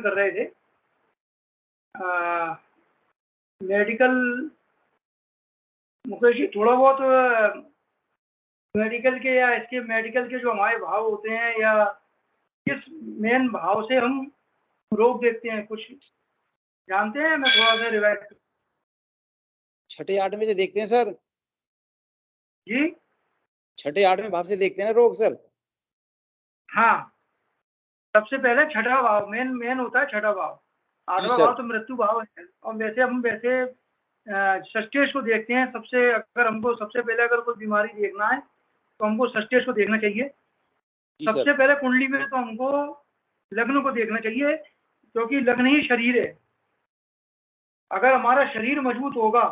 में कर रहे थे, मेडिकल मुकेश जी, थोड़ा बहुत मेडिकल के या इसके मेडिकल के जो हमारे भाव होते हैं या किस मेन भाव से हम रोग देखते हैं, कुछ जानते हैं? मैं थोड़ा सा रिवाइज। छठे आठवें से देखते हैं सर। जी, छठे आठवें भाव से देखते हैं रोग सर। हाँ, सबसे पहले छठा भाव मेन होता है, छठा भाव। जी आठवां सर। भाव तो मृत्यु भाव है। और वैसे षष्टेश को देखते हैं। सबसे अगर हमको सबसे पहले अगर कोई बीमारी देखना है तो हमको षष्टेश को देखना चाहिए। जी सबसे सर। पहले कुंडली में तो हमको लग्न को देखना चाहिए, क्योंकि लग्न ही शरीर है। अगर हमारा शरीर मजबूत होगा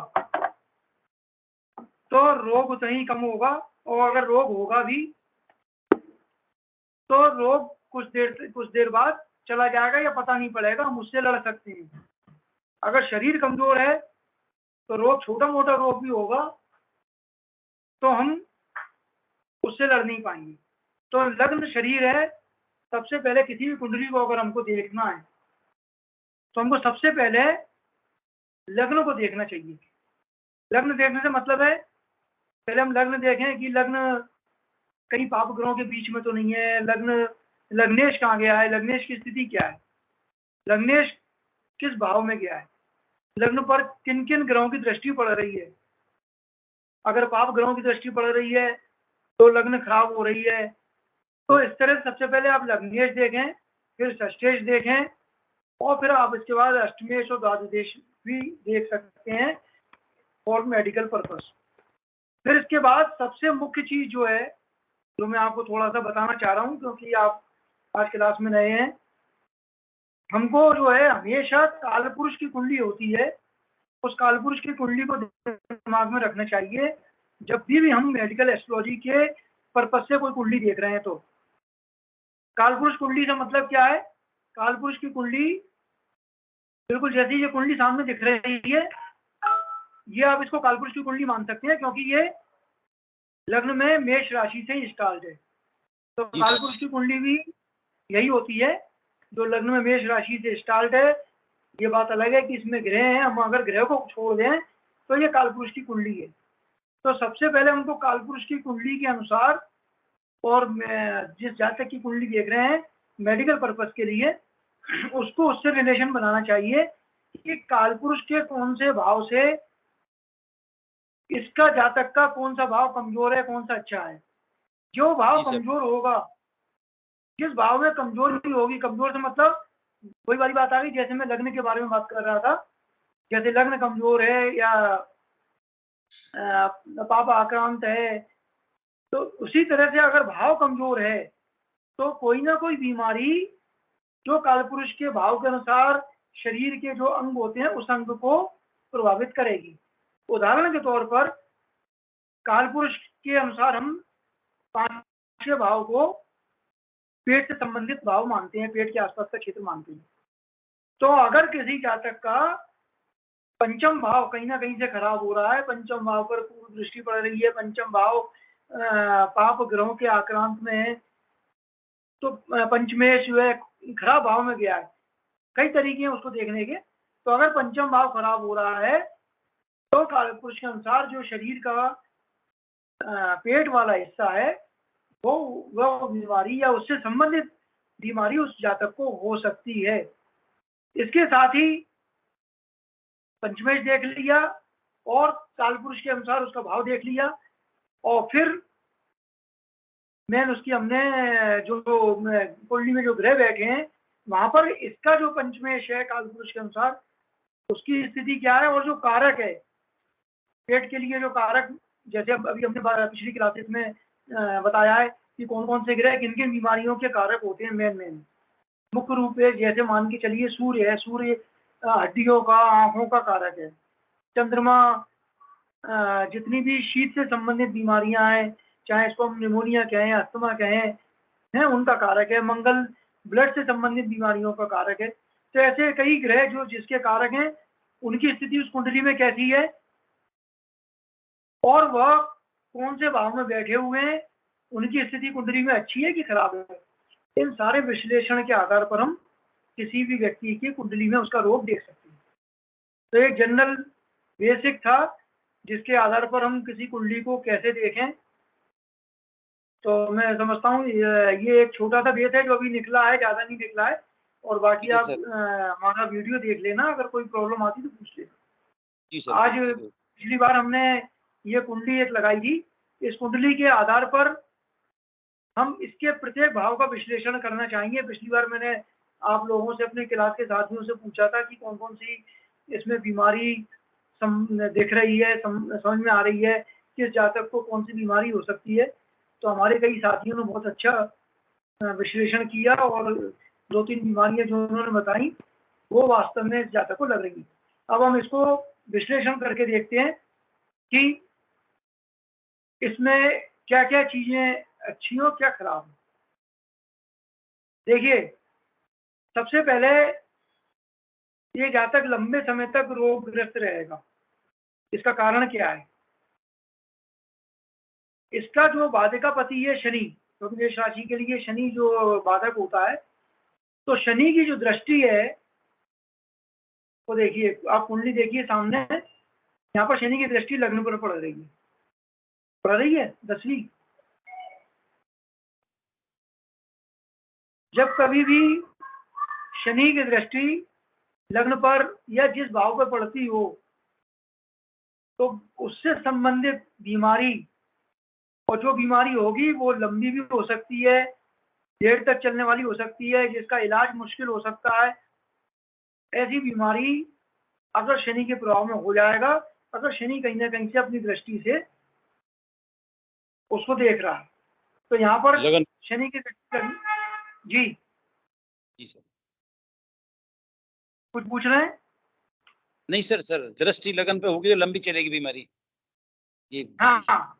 तो रोग उतना ही कम होगा, और अगर रोग होगा भी तो रोग कुछ देर बाद चला जाएगा या पता नहीं पड़ेगा, हम उससे लड़ सकते हैं। अगर शरीर कमजोर है तो रोग, छोटा मोटा रोग भी होगा तो हम उससे लड़ नहीं पाएंगे। तो लग्न शरीर है। सबसे पहले किसी भी कुंडली को अगर हमको देखना है तो हमको सबसे पहले लग्न को देखना चाहिए। लग्न देखने से मतलब है, पहले हम लग्न देखें कि लग्न कई पाप ग्रहों के बीच में तो नहीं है। लग्नेश कहाँ गया है, लग्नेश की स्थिति क्या है, लग्नेश किस भाव में गया है, लग्न पर किन किन ग्रहों की दृष्टि पड़ रही है। अगर पाप ग्रहों की दृष्टि पड़ रही है तो लग्न खराब हो रही है। तो इस तरह सबसे पहले आप लग्नेश देखें, फिर षष्ठेश देखें, और फिर आप इसके बाद अष्टमेश और द्वादशेश भी देख सकते हैं फॉर मेडिकल पर्पस। फिर इसके बाद सबसे मुख्य चीज जो है, जो मैं आपको थोड़ा सा बताना चाह रहा हूँ, क्योंकि आप आज क्लास में नए हैं, हमको जो है हमेशा काल पुरुष की कुंडली होती है, उस काल पुरुष की कुंडली को दिमाग में रखना चाहिए जब भी हम मेडिकल एस्ट्रोलॉजी के पर्पस से कोई कुंडली देख रहे हैं। तो काल पुरुष कुंडली का मतलब क्या है? काल पुरुष की कुंडली बिल्कुल जैसी ये कुंडली सामने दिख रही है, ये आप इसको काल पुरुष की कुंडली मान सकते हैं, क्योंकि ये लग्न में मेष राशि से स्टार्ट है। तो जी काल सर। पुरुष की कुंडली भी यही होती है जो लग्न में मेष राशि से स्टार्ट है। ये बात अलग है कि इसमें ग्रह हैं, हम अगर ग्रह को छोड़ दें तो ये कालपुरुष की कुंडली है। तो सबसे पहले हमको कालपुरुष की कुंडली के अनुसार, और जिस जातक की कुंडली देख रहे हैं मेडिकल पर्पस के लिए, उसको उससे रिलेशन बनाना चाहिए कि कालपुरुष के कौन से भाव से इसका जातक का कौन सा भाव कमजोर है, कौन सा अच्छा है। जो भाव जी सर। कमजोर होगा, जिस भाव में कमजोरी होगी, कमजोर से मतलब वही वाली बात आ गई जैसे मैं लग्न के बारे में बात कर रहा था, जैसे लग्न कमजोर है या पाप आक्रांत है, तो उसी तरह से अगर भाव कमजोर है तो कोई ना कोई बीमारी जो कालपुरुष के भाव के अनुसार शरीर के जो अंग होते हैं उस अंग को प्रभावित करेगी। उदाहरण के तौर पर कालपुरुष के अनुसार हम पांचवें भाव को पेट से संबंधित भाव मानते हैं, पेट के आसपास का क्षेत्र मानते हैं। तो अगर किसी जातक का पंचम भाव कहीं ना कहीं से खराब हो रहा है, पंचम भाव पर पूर्व दृष्टि पड़ रही है, पंचम भाव पाप ग्रहों के आक्रांत में है, तो पंचमेश जो है खराब भाव में गया है। कई तरीके हैं उसको देखने के। तो अगर पंचम भाव खराब हो रहा है तो कालपुरुष के अनुसार जो शरीर का पेट वाला हिस्सा है वो बीमारी या उससे संबंधित बीमारी उस जातक को हो सकती है। इसके साथ ही पंचमेश देख लिया और कालपुरुष के अनुसार उसका भाव देख लिया, और फिर मेन उसकी हमने जो कुंडली में जो ग्रह बैठे हैं वहां पर इसका जो पंचमेश है कालपुरुष के अनुसार उसकी स्थिति क्या है, और जो कारक है पेट के लिए, जो कारक, जैसे अभी हमने पिछली क्लासेस में बताया है कि कौन कौन से ग्रह किन किन बीमारियों के कारक होते हैं। मेन मुख्य रूप से जैसे मान के चलिए सूर्य है, सूर्य हड्डियों का, आंखों का कारक है। चंद्रमा जितनी भी शीत से संबंधित बीमारियां हैं, चाहे इसको हम निमोनिया कहें, अस्थमा कहें, हैं, उनका कारक है। मंगल ब्लड से संबंधित बीमारियों का कारक है। तो ऐसे कई ग्रह जो जिसके कारक हैं, उनकी स्थिति उस कुंडली में कैसी है और वह कौन से भाव में बैठे हुए हैं, उनकी स्थिति कुंडली में अच्छी है कि खराब है, इन सारे विश्लेषण के आधार पर हम किसी भी व्यक्ति की कुंडली में उसका रोग देख सकते हैं। तो एक जनरल बेसिक था जिसके आधार पर हम किसी कुंडली को कैसे देखें। तो मैं समझता हूँ ये एक छोटा सा भेद है जो अभी निकला है, ज़्यादा नहीं निकला है। और बाकी ठीक है आप सर। हमारा वीडियो देख लेना, अगर कोई प्रॉब्लम आती तो पूछ लेना। जी सर। आज ठीक है। पिछली बार हमने ये कुंडली एक लगाई थी। इस कुंडली के आधार पर हम इसके प्रत्येक भाव का विश्लेषण करना चाहेंगे। पिछली बार मैंने आप लोगों से, अपने क्लास के साथियों से पूछा था कि कौन कौन सी इसमें बीमारी दिख रही है, समझ में आ रही है, किस जातक को कौन सी बीमारी हो सकती है। तो हमारे कई साथियों ने बहुत अच्छा विश्लेषण किया और 2-3 बीमारियां जो उन्होंने बताई वो वास्तव में इस जातक को लग रही। अब हम इसको विश्लेषण करके देखते हैं कि इसमें क्या क्या चीजें अच्छी हो, क्या खराब हो। देखिए, सबसे पहले ये जातक लंबे समय तक रोगग्रस्त रहेगा। इसका कारण क्या है? इसका जो बाधका पति है शनि, क्योंकि मेष राशि के लिए शनि जो बाधक होता है, तो शनि की जो दृष्टि है वो देखिए, आप कुंडली देखिए सामने, यहाँ पर शनि की दृष्टि लग्न पर पड़ रही है, 10वीं। जब कभी भी शनि की दृष्टि लग्न पर या जिस भाव पर पड़ती हो तो उससे संबंधित बीमारी, और जो बीमारी होगी वो लंबी भी हो सकती है, देर तक चलने वाली हो सकती है, जिसका इलाज मुश्किल हो सकता है। ऐसी बीमारी अगर शनि के प्रभाव में हो जाएगा, अगर शनि कहीं ना कहीं से अपनी दृष्टि से उसको देख रहा है, तो यहाँ पर लगन। शनि की दृष्टि जी जी सर। कुछ पूछ रहे हैं? नहीं सर, दृष्टि लगन पे होगी तो लंबी चलेगी बीमारी। ये हाँ हाँ,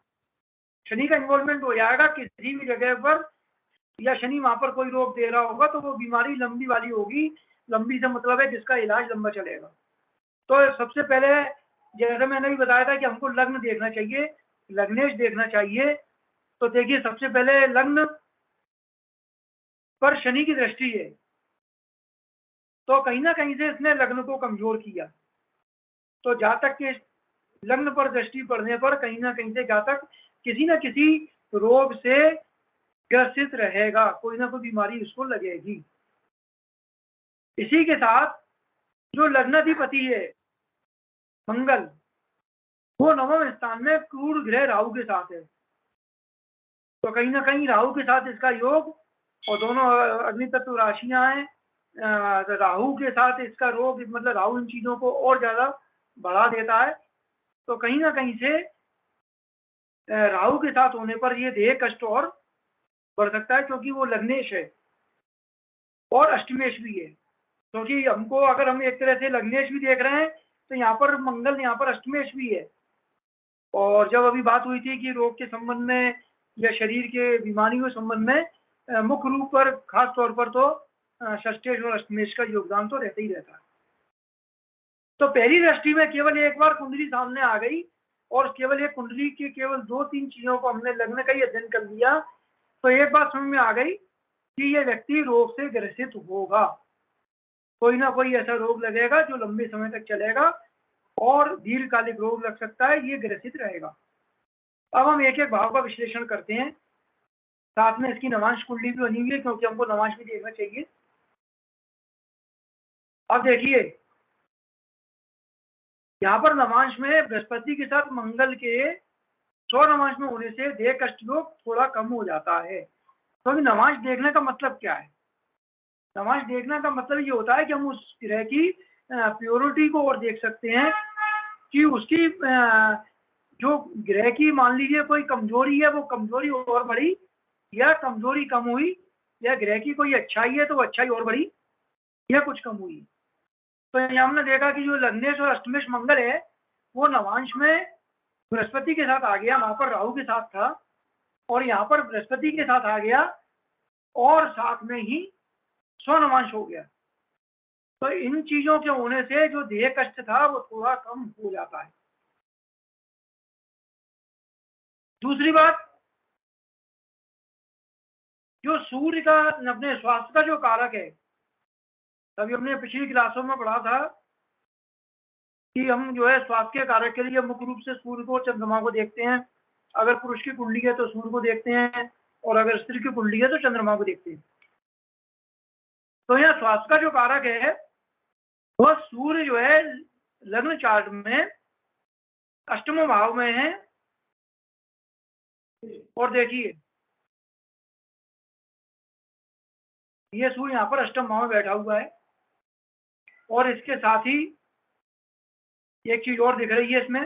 शनि का इन्वॉल्वमेंट हो जाएगा किसी भी जगह पर, या शनि वहां पर कोई रोग दे रहा होगा तो वो बीमारी लंबी वाली होगी। लंबी से मतलब है जिसका इलाज लंबा चलेगा। तो सबसे पहले जैसे मैंने भी बताया था कि हमको लग्न देखना चाहिए, लग्नेश देखना चाहिए। तो देखिए, सबसे पहले लग्न पर शनि की दृष्टि है, तो कहीं ना कहीं से इसने लग्न को कमजोर किया। तो जातक के लग्न पर दृष्टि पड़ने पर कहीं ना कहीं से जातक किसी न किसी रोग से ग्रसित रहेगा, कोई ना कोई बीमारी उसको लगेगी। इसी के साथ जो लग्नाधिपति है मंगल, वो नवम स्थान में क्रूर ग्रह राहु के साथ है। तो कहीं ना कहीं राहु के साथ इसका योग, और दोनों अग्नि तत्व राशियां हैं। तो राहु के साथ इसका रोग, मतलब राहु इन चीजों को और ज्यादा बढ़ा देता है। तो कहीं ना कहीं से राहु के साथ होने पर ये देह कष्ट और बढ़ सकता है, क्योंकि वो लग्नेश है और अष्टमेश भी है। क्योंकि हमको, अगर हम एक तरह से लग्नेश भी देख रहे हैं तो यहाँ पर मंगल, यहाँ पर अष्टमेश भी है। और जब अभी बात हुई थी कि रोग के संबंध में या शरीर के बीमारियों के संबंध में, मुख्य रूप पर खास तौर पर तो षष्ठेश और अष्टमेश का योगदान तो रहता ही रहता है। तो पहली दृष्टि में केवल एक बार कुंडली सामने आ गई और केवल एक कुंडली की केवल 2-3 चीजों को हमने लग्न का ही अध्ययन कर लिया, तो एक बात समझ में आ गई कि यह व्यक्ति रोग से ग्रसित होगा। कोई ना कोई ऐसा रोग लगेगा जो लंबे समय तक चलेगा और दीर्घकालिक रोग लग सकता है, ये ग्रसित रहेगा। अब हम एक एक भाव का विश्लेषण करते हैं, साथ में इसकी नवांश कुंडली भी बनी हुई है, क्योंकि हमको नवांश भी देखना चाहिए। अब देखिए, यहाँ पर नवांश में बृहस्पति के साथ मंगल के नवांश में होने से देह कष्ट योग थोड़ा कम हो जाता है। तो अभी नवांश देखने का मतलब क्या है? नवांश देखने का मतलब ये होता है कि हम उस ग्रह की प्योरिटी को और देख सकते हैं कि उसकी जो ग्रह की, मान लीजिए कोई कमजोरी है, वो कमजोरी और बढ़ी या कमजोरी कम हुई, या ग्रह की कोई अच्छाई है तो वो अच्छाई और बढ़ी या कुछ कम हुई। तो यहाँ हमने देखा कि जो लग्नेश और अष्टमेश मंगल है वो नवांश में बृहस्पति के साथ आ गया, वहां पर राहु के साथ था, और यहाँ पर बृहस्पति के साथ आ गया और साथ में ही स्वनवांश हो गया। तो इन चीजों के होने से जो देह कष्ट था वो थोड़ा कम हो जाता है। दूसरी बात, जो सूर्य का, अपने स्वास्थ्य का जो कारक है, तभी हमने पिछली क्लासों में पढ़ा था कि हम जो है स्वास्थ्य कारक के लिए मुख्य रूप से सूर्य को, चंद्रमा को देखते हैं। अगर पुरुष की कुंडली है तो सूर्य को देखते हैं, और अगर स्त्री की कुंडली है तो चंद्रमा को देखते हैं। तो यहाँ स्वास्थ्य का जो कारक है वह सूर्य जो है लग्न चार्ट में अष्टम भाव में है। और देखिए ये सूर्य यहाँ पर अष्टम भाव में बैठा हुआ है, और इसके साथ ही एक चीज और दिख रही है इसमें,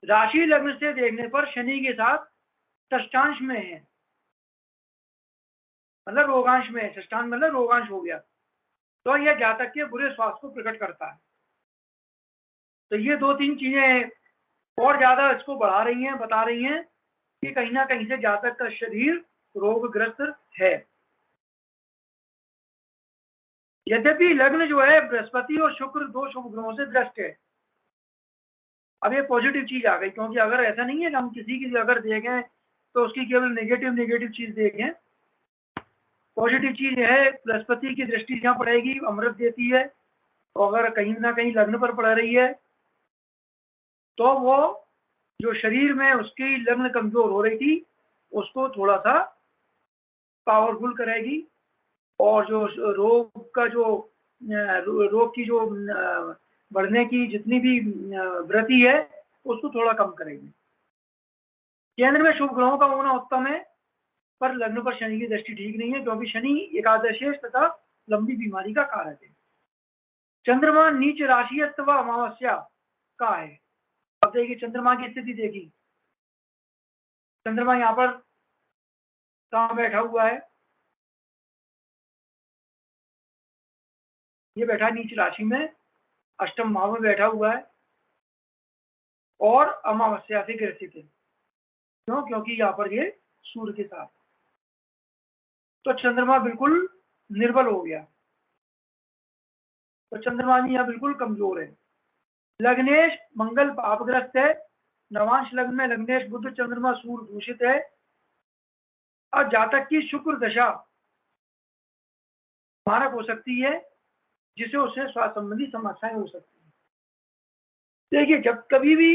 राशि लग्न से देखने पर शनि के साथ षष्ठांश में है, मतलब रोगांश में है। षष्ठांश मतलब रोगांश हो गया, तो यह जातक के बुरे स्वास्थ्य को प्रकट करता है। तो ये दो तीन चीजें और ज्यादा इसको बढ़ा रही हैं, बता रही हैं कि कहीं ना कहीं से जातक का शरीर रोगग्रस्त है। यद्यपि लग्न जो है बृहस्पति और शुक्र दो शुभ ग्रहों से ग्रस्त है। अब ये पॉजिटिव चीज आ गई, क्योंकि अगर ऐसा नहीं है कि हम किसी की अगर देखें तो उसकी केवल नेगेटिव चीज देखें। पॉजिटिव चीज है, बृहस्पति की दृष्टि जहाँ पड़ेगी अमृत देती है, और अगर कहीं ना कहीं लग्न पर पड़ रही है तो वो जो शरीर में उसकी लग्न कमजोर हो रही थी उसको थोड़ा सा पावरफुल करेगी, और जो रोग का जो रोग की जो बढ़ने की जितनी भी वृद्धि है उसको थोड़ा कम करेगी। केंद्र में शुभ ग्रहों का होना उत्तम है, पर लग्न पर शनि की दृष्टि ठीक नहीं है, क्योंकि शनि एकादशेष तथा लंबी बीमारी का कारक है। चंद्रमा नीच राशि अथवा अमावस्या का है। अब देखिए चंद्रमा की स्थिति देखी, चंद्रमा यहाँ पर कहाँ बैठा हुआ है, ये बैठा नीच राशि में अष्टम भाव में बैठा हुआ है, और अमावस्या से ग्रसित है। क्यों? क्योंकि यहाँ पर ये सूर्य के साथ, तो चंद्रमा बिल्कुल निर्बल हो गया, तो चंद्रमा जी यहाँ बिल्कुल कमजोर है। लग्नेश मंगल पापग्रस्त है, नवांश लग्न में लग्नेश बुध चंद्रमा सूर्य दूषित है, और जातक की शुक्र दशा मारक हो सकती है, जिसे उससे स्वास्थ्य संबंधी समस्याएं हो सकती है। देखिए जब कभी भी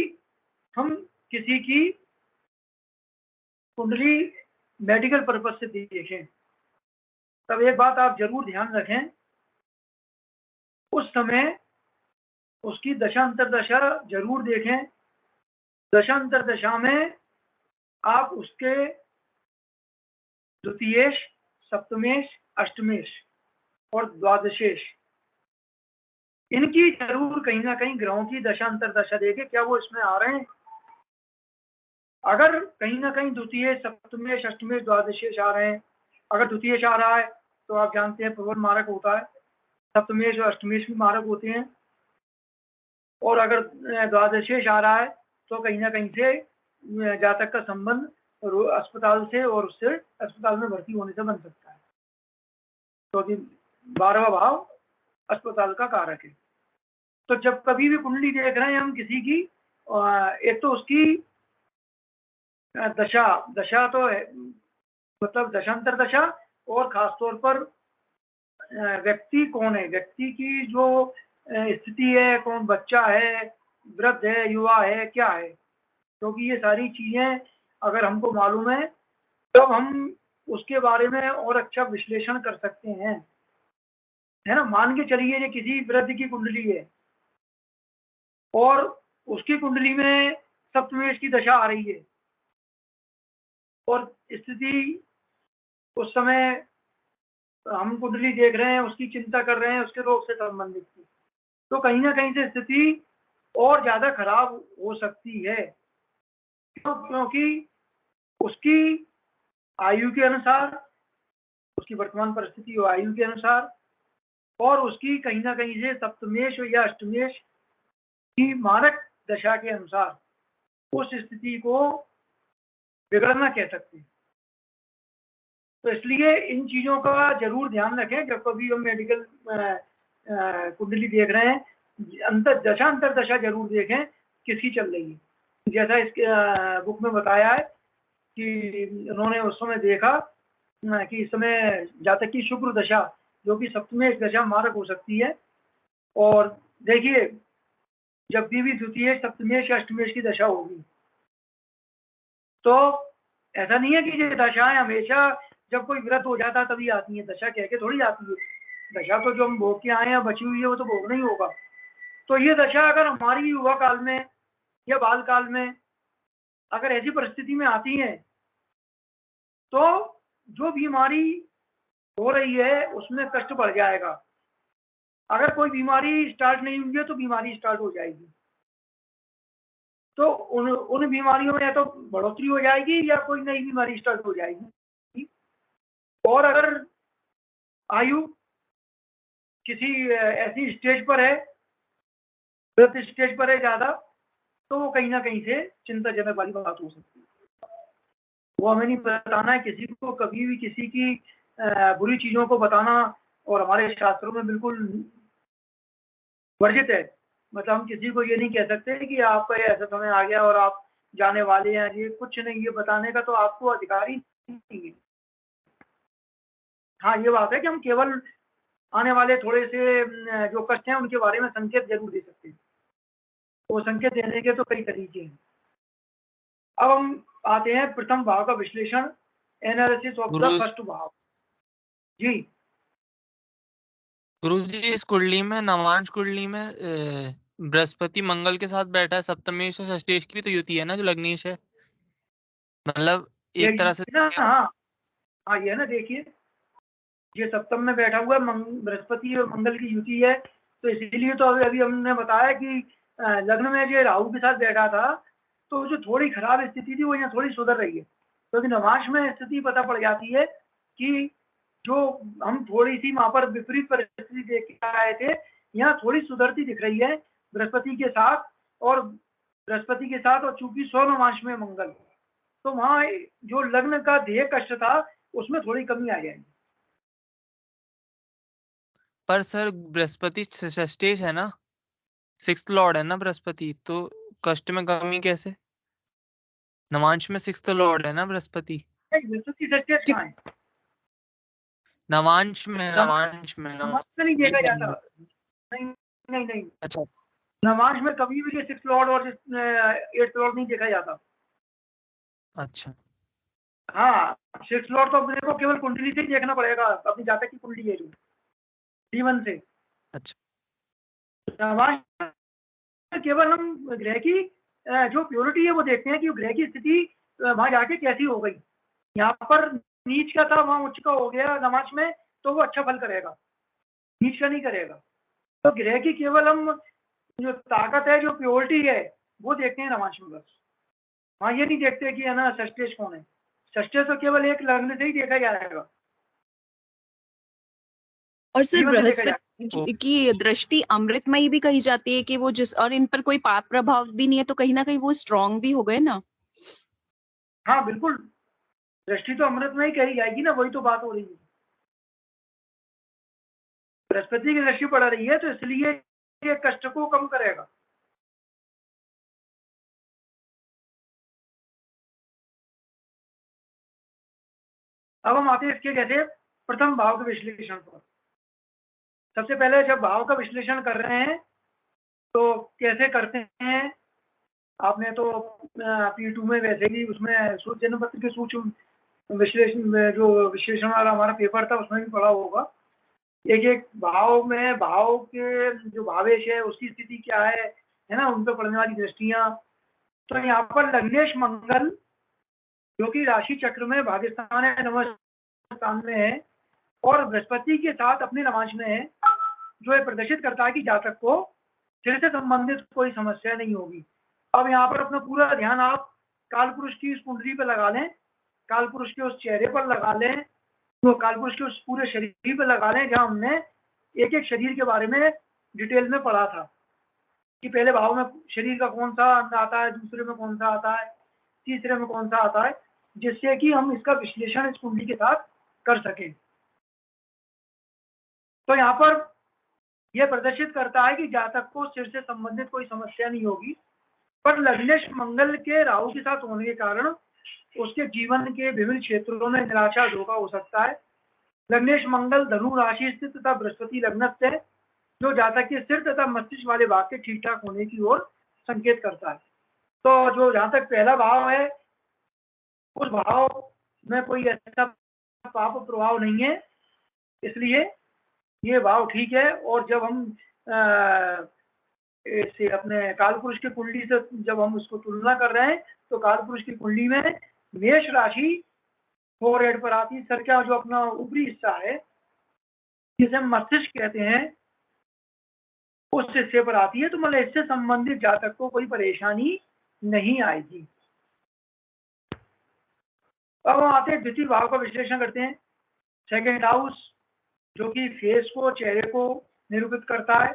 हम किसी की कुंडली मेडिकल पर्पज से देखें, तब एक बात आप जरूर ध्यान रखें, उस समय उसकी दशांतर दशा जरूर देखें। दशांतर दशा में आप उसके द्वितीयेश, सप्तमेश, अष्टमेश और द्वादशेश, इनकी जरूर कहीं ना कहीं ग्रहों की दशांतर दशा देखें, क्या वो इसमें आ रहे हैं। अगर कहीं ना कहीं द्वितीय, सप्तमेश, अष्टमेश, द्वादशेश आ रहे हैं, अगर द्वितीयेश आ रहा है तो आप जानते हैं प्रबल मारक होता है, सप्तमेश और अष्टमेश भी मारक होते हैं, और अगर द्वादशेश आ रहा है तो कहीं ना कहीं से जातक का संबंध अस्पताल से और उससे अस्पताल में भर्ती होने से बन सकता है, क्योंकि 12वां भाव अस्पताल का कारक है। तो जब कभी भी कुंडली देख रहे हैं हम किसी की, एक तो उसकी दशा तो है, मतलब दशांतर दशा, और खासतौर पर व्यक्ति कौन है, व्यक्ति की जो स्थिति है, कौन बच्चा है, वृद्ध है, युवा है, क्या है, क्योंकि ये सारी चीजें अगर हमको मालूम है तब हम उसके बारे में और अच्छा विश्लेषण कर सकते हैं, है ना। मान के चलिए ये किसी वृद्ध की कुंडली है और उसकी कुंडली में सप्तमेश की दशा आ रही है, और स्थिति उस समय हम कुंडली देख रहे हैं, उसकी चिंता कर रहे हैं, उसके रोग से संबंधित थी, तो कहीं ना कहीं से स्थिति और ज्यादा खराब हो सकती है, क्योंकि उसकी आयु के अनुसार, उसकी वर्तमान परिस्थिति और आयु के अनुसार, और उसकी कहीं ना कहीं से सप्तमेश या अष्टमेश की मारक दशा के अनुसार उस स्थिति को बिगड़ना कह सकते हैं। तो इसलिए इन चीजों का जरूर ध्यान रखें जब कभी हम मेडिकल कुंडली देख रहे हैं, अंतर दशा जरूर देखें किसकी चल रही है। जैसा इसके बुक में बताया है कि उन्होंने उस समय देखा कि इस समय जातक की शुक्र दशा जो कि सप्तमेश दशा मारक हो सकती है। और देखिए, जब भी द्वितीय सप्तमेश या अष्टमेश की दशा होगी तो ऐसा नहीं है कि ये दशाएं हमेशा जब कोई व्रत हो जाता तभी आती है, दशा कह के थोड़ी आती है। दशा तो जो हम भोग के आए हैं बची हुई है वो तो भोगना ही होगा। तो ये दशा अगर हमारी युवा काल में या बाल काल में अगर ऐसी परिस्थिति में आती है तो जो बीमारी हो रही है उसमें कष्ट बढ़ जाएगा। अगर कोई बीमारी स्टार्ट नहीं हुई है तो बीमारी स्टार्ट हो जाएगी, तो उन बीमारियों में या तो बढ़ोतरी हो जाएगी या कोई नई बीमारी स्टार्ट हो जाएगी। और अगर आयु किसी ऐसी स्टेज पर है, वृद्ध स्टेज पर है ज़्यादा, तो वो कहीं ना कहीं से चिंताजनक वाली बात हो सकती है। वो हमें नहीं बताना है किसी को, कभी भी किसी की बुरी चीज़ों को बताना, और हमारे शास्त्रों में बिल्कुल वर्जित है। मतलब हम किसी को ये नहीं कह सकते कि आपका ये ऐसा समय आ गया और आप जाने वाले हैं, ये कुछ नहीं, ये बताने का तो आपको अधिकार ही नहीं है। हाँ, ये बात है कि हम केवल आने वाले थोड़े से जो कष्ट हैं उनके बारे में संकेत जरूर दे सकते हैं। वो संकेत देने के तो कई तरीके हैं। अब हम आते हैं प्रथम भाव का विश्लेषण, एनालिसिस ऑफ द फर्स्ट भाव। जी गुरुजी, इस कुंडली में, नवांश कुंडली में बृहस्पति मंगल के साथ बैठा है, सप्तमेश और षष्ठेश की भी तो युति है ना, जो लग्नेश है, मतलब ये एक तरह से ना, हाँ हाँ, ये ना देखिए, ये सप्तम में बैठा हुआ बृहस्पति और मंगल की युति है, तो इसीलिए तो अभी हमने बताया कि लग्न में जो राहु के साथ बैठा था तो जो थोड़ी खराब स्थिति थी वो यहाँ थोड़ी सुधर रही है, क्योंकि नवांश में स्थिति पता पड़ जाती है कि जो हम थोड़ी सी वहां पर विपरीत परिस्थिति देख के आए थे, यहाँ थोड़ी सुधरती दिख रही है बृहस्पति के साथ। और बृहस्पति के साथ और चूंकि सौ नवांश में मंगल, तो वहाँ जो लग्न का ध्येय कष्ट था उसमें थोड़ी कमी आ जाएगी। पर सर बृहस्पति षष्ठेश है ना, सिक्स्थ लॉर्ड है ना बृहस्पति, तो कष्ट में कमी कैसे? नवांश में सिक्स्थ लॉर्ड है ना बृहस्पति। बृहस्पति षष्ठेश कहाँ है? नवांश में, नवांश में, नवांश में नहीं देखा जाता। नहीं नहीं नहीं, अच्छा नवांश में कभी भी सिक्स लॉर्ड और एट्थ लॉर्ड नहीं देखा जाता। अच्छा हाँ, सिक्स लॉर्ड तो अपने को केवल कुंडली से ही देखना पड़ेगा, अपनी जातक की कुंडली है जो D1 से। अच्छा नवांश में केवल हम ग्रह की जो प्योरिटी है वो देखते हैं कि ग्रह की स्थिति वहां जाके कैसी हो गई। यहाँ पर नीच का था, वहां उच्च का हो गया नवांश में, तो वो अच्छा फल करेगा, नीच का नहीं करेगा। तो ग्रह की केवल हम जो ताकत है, जो प्योरिटी है, वो देखते हैं नवांश में बस। हाँ, ये नहीं देखते कि है ना षष्ठेश कौन है। षष्ठेश तो केवल एक लग्न से ही देखा जाएगा। और सर जीवन से देखा बृहस्पति की दृष्टि अमृतमयी भी कही जाती है कि वो जिस, और इन पर कोई पाप प्रभाव भी नहीं है, तो कहीं ना कहीं वो स्ट्रांग भी हो गए ना। हाँ बिल्कुल, दृष्टि तो अमृत में ही कही जाएगी ना, वही तो बात हो रही है। बृहस्पति की दृष्टि पड़ रही है तो इसलिए ये कष्ट को कम करेगा। अब हम आते हैं इसके जैसे प्रथम भाव के विश्लेषण पर। सबसे पहले जब भाव का विश्लेषण कर रहे हैं तो कैसे करते हैं, आपने तो P2 में वैसे भी उसमें सूर्य जन्म पत्र के सूक्ष्म विश्लेषण में जो विश्लेषण वाला हमारा पेपर था उसमें भी पढ़ा होगा। एक एक भाव में भाव के जो भावेश है उसकी स्थिति क्या है ना, उन पर पड़ने वाली दृष्टियां। तो यहाँ पर लग्नेश मंगल जो कि राशि चक्र में भाग्यस्थान है, नवम स्थान में है, और बृहस्पति के साथ अपने नवांश में है, जो ये प्रदर्शित करता है कि जातक को सिर से संबंधित कोई समस्या नहीं होगी। अब यहाँ पर अपना पूरा ध्यान आप काल पुरुष की उस कुंडली पर लगा लें, काल पुरुष के उस चेहरे पर लगा लें, तो काल पुरुष के उस पूरे शरीर पर लगा लें, जहाँ हमने एक एक शरीर के बारे में डिटेल में पढ़ा था कि पहले भाव में शरीर का कौन सा अंग आता है, दूसरे में कौन सा आता है, तीसरे में कौन सा आता है, जिससे कि हम इसका विश्लेषण इस कुंडली के साथ कर सकें। तो यहाँ पर यह प्रदर्शित करता है कि जातक को सिर से संबंधित कोई समस्या नहीं होगी, पर लग्नेश मंगल के राहु के साथ होने के कारण उसके जीवन के विभिन्न क्षेत्रों में निराशा धोखा हो सकता है। लग्नेश मंगल धनु राशि स्थित तथा बृहस्पति लग्न से जो जातक के सिर तथा मस्तिष्क वाले भाग के ठीक ठाक होने की ओर संकेत करता है। तो जो जहाँ तक पहला भाव है उस भाव में कोई ऐसा पाप प्रभाव नहीं है, इसलिए ये भाव ठीक है। और जब हम इसे अपने कालपुरुष की कुंडली से जब हम उसको तुलना कर रहे हैं तो कालपुरुष की कुंडली में मेष राशि फोरहेड पर आती, सर का जो अपना ऊपरी हिस्सा है जिसे हम मस्तिष्क कहते हैं उस हिस्से पर आती है। तो मतलब इससे संबंधित जातक को कोई परेशानी नहीं आएगी। अब हम आते हैं द्वितीय भाव का विश्लेषण करते हैं। सेकेंड हाउस जो कि फेस को, चेहरे को निरूपित करता है।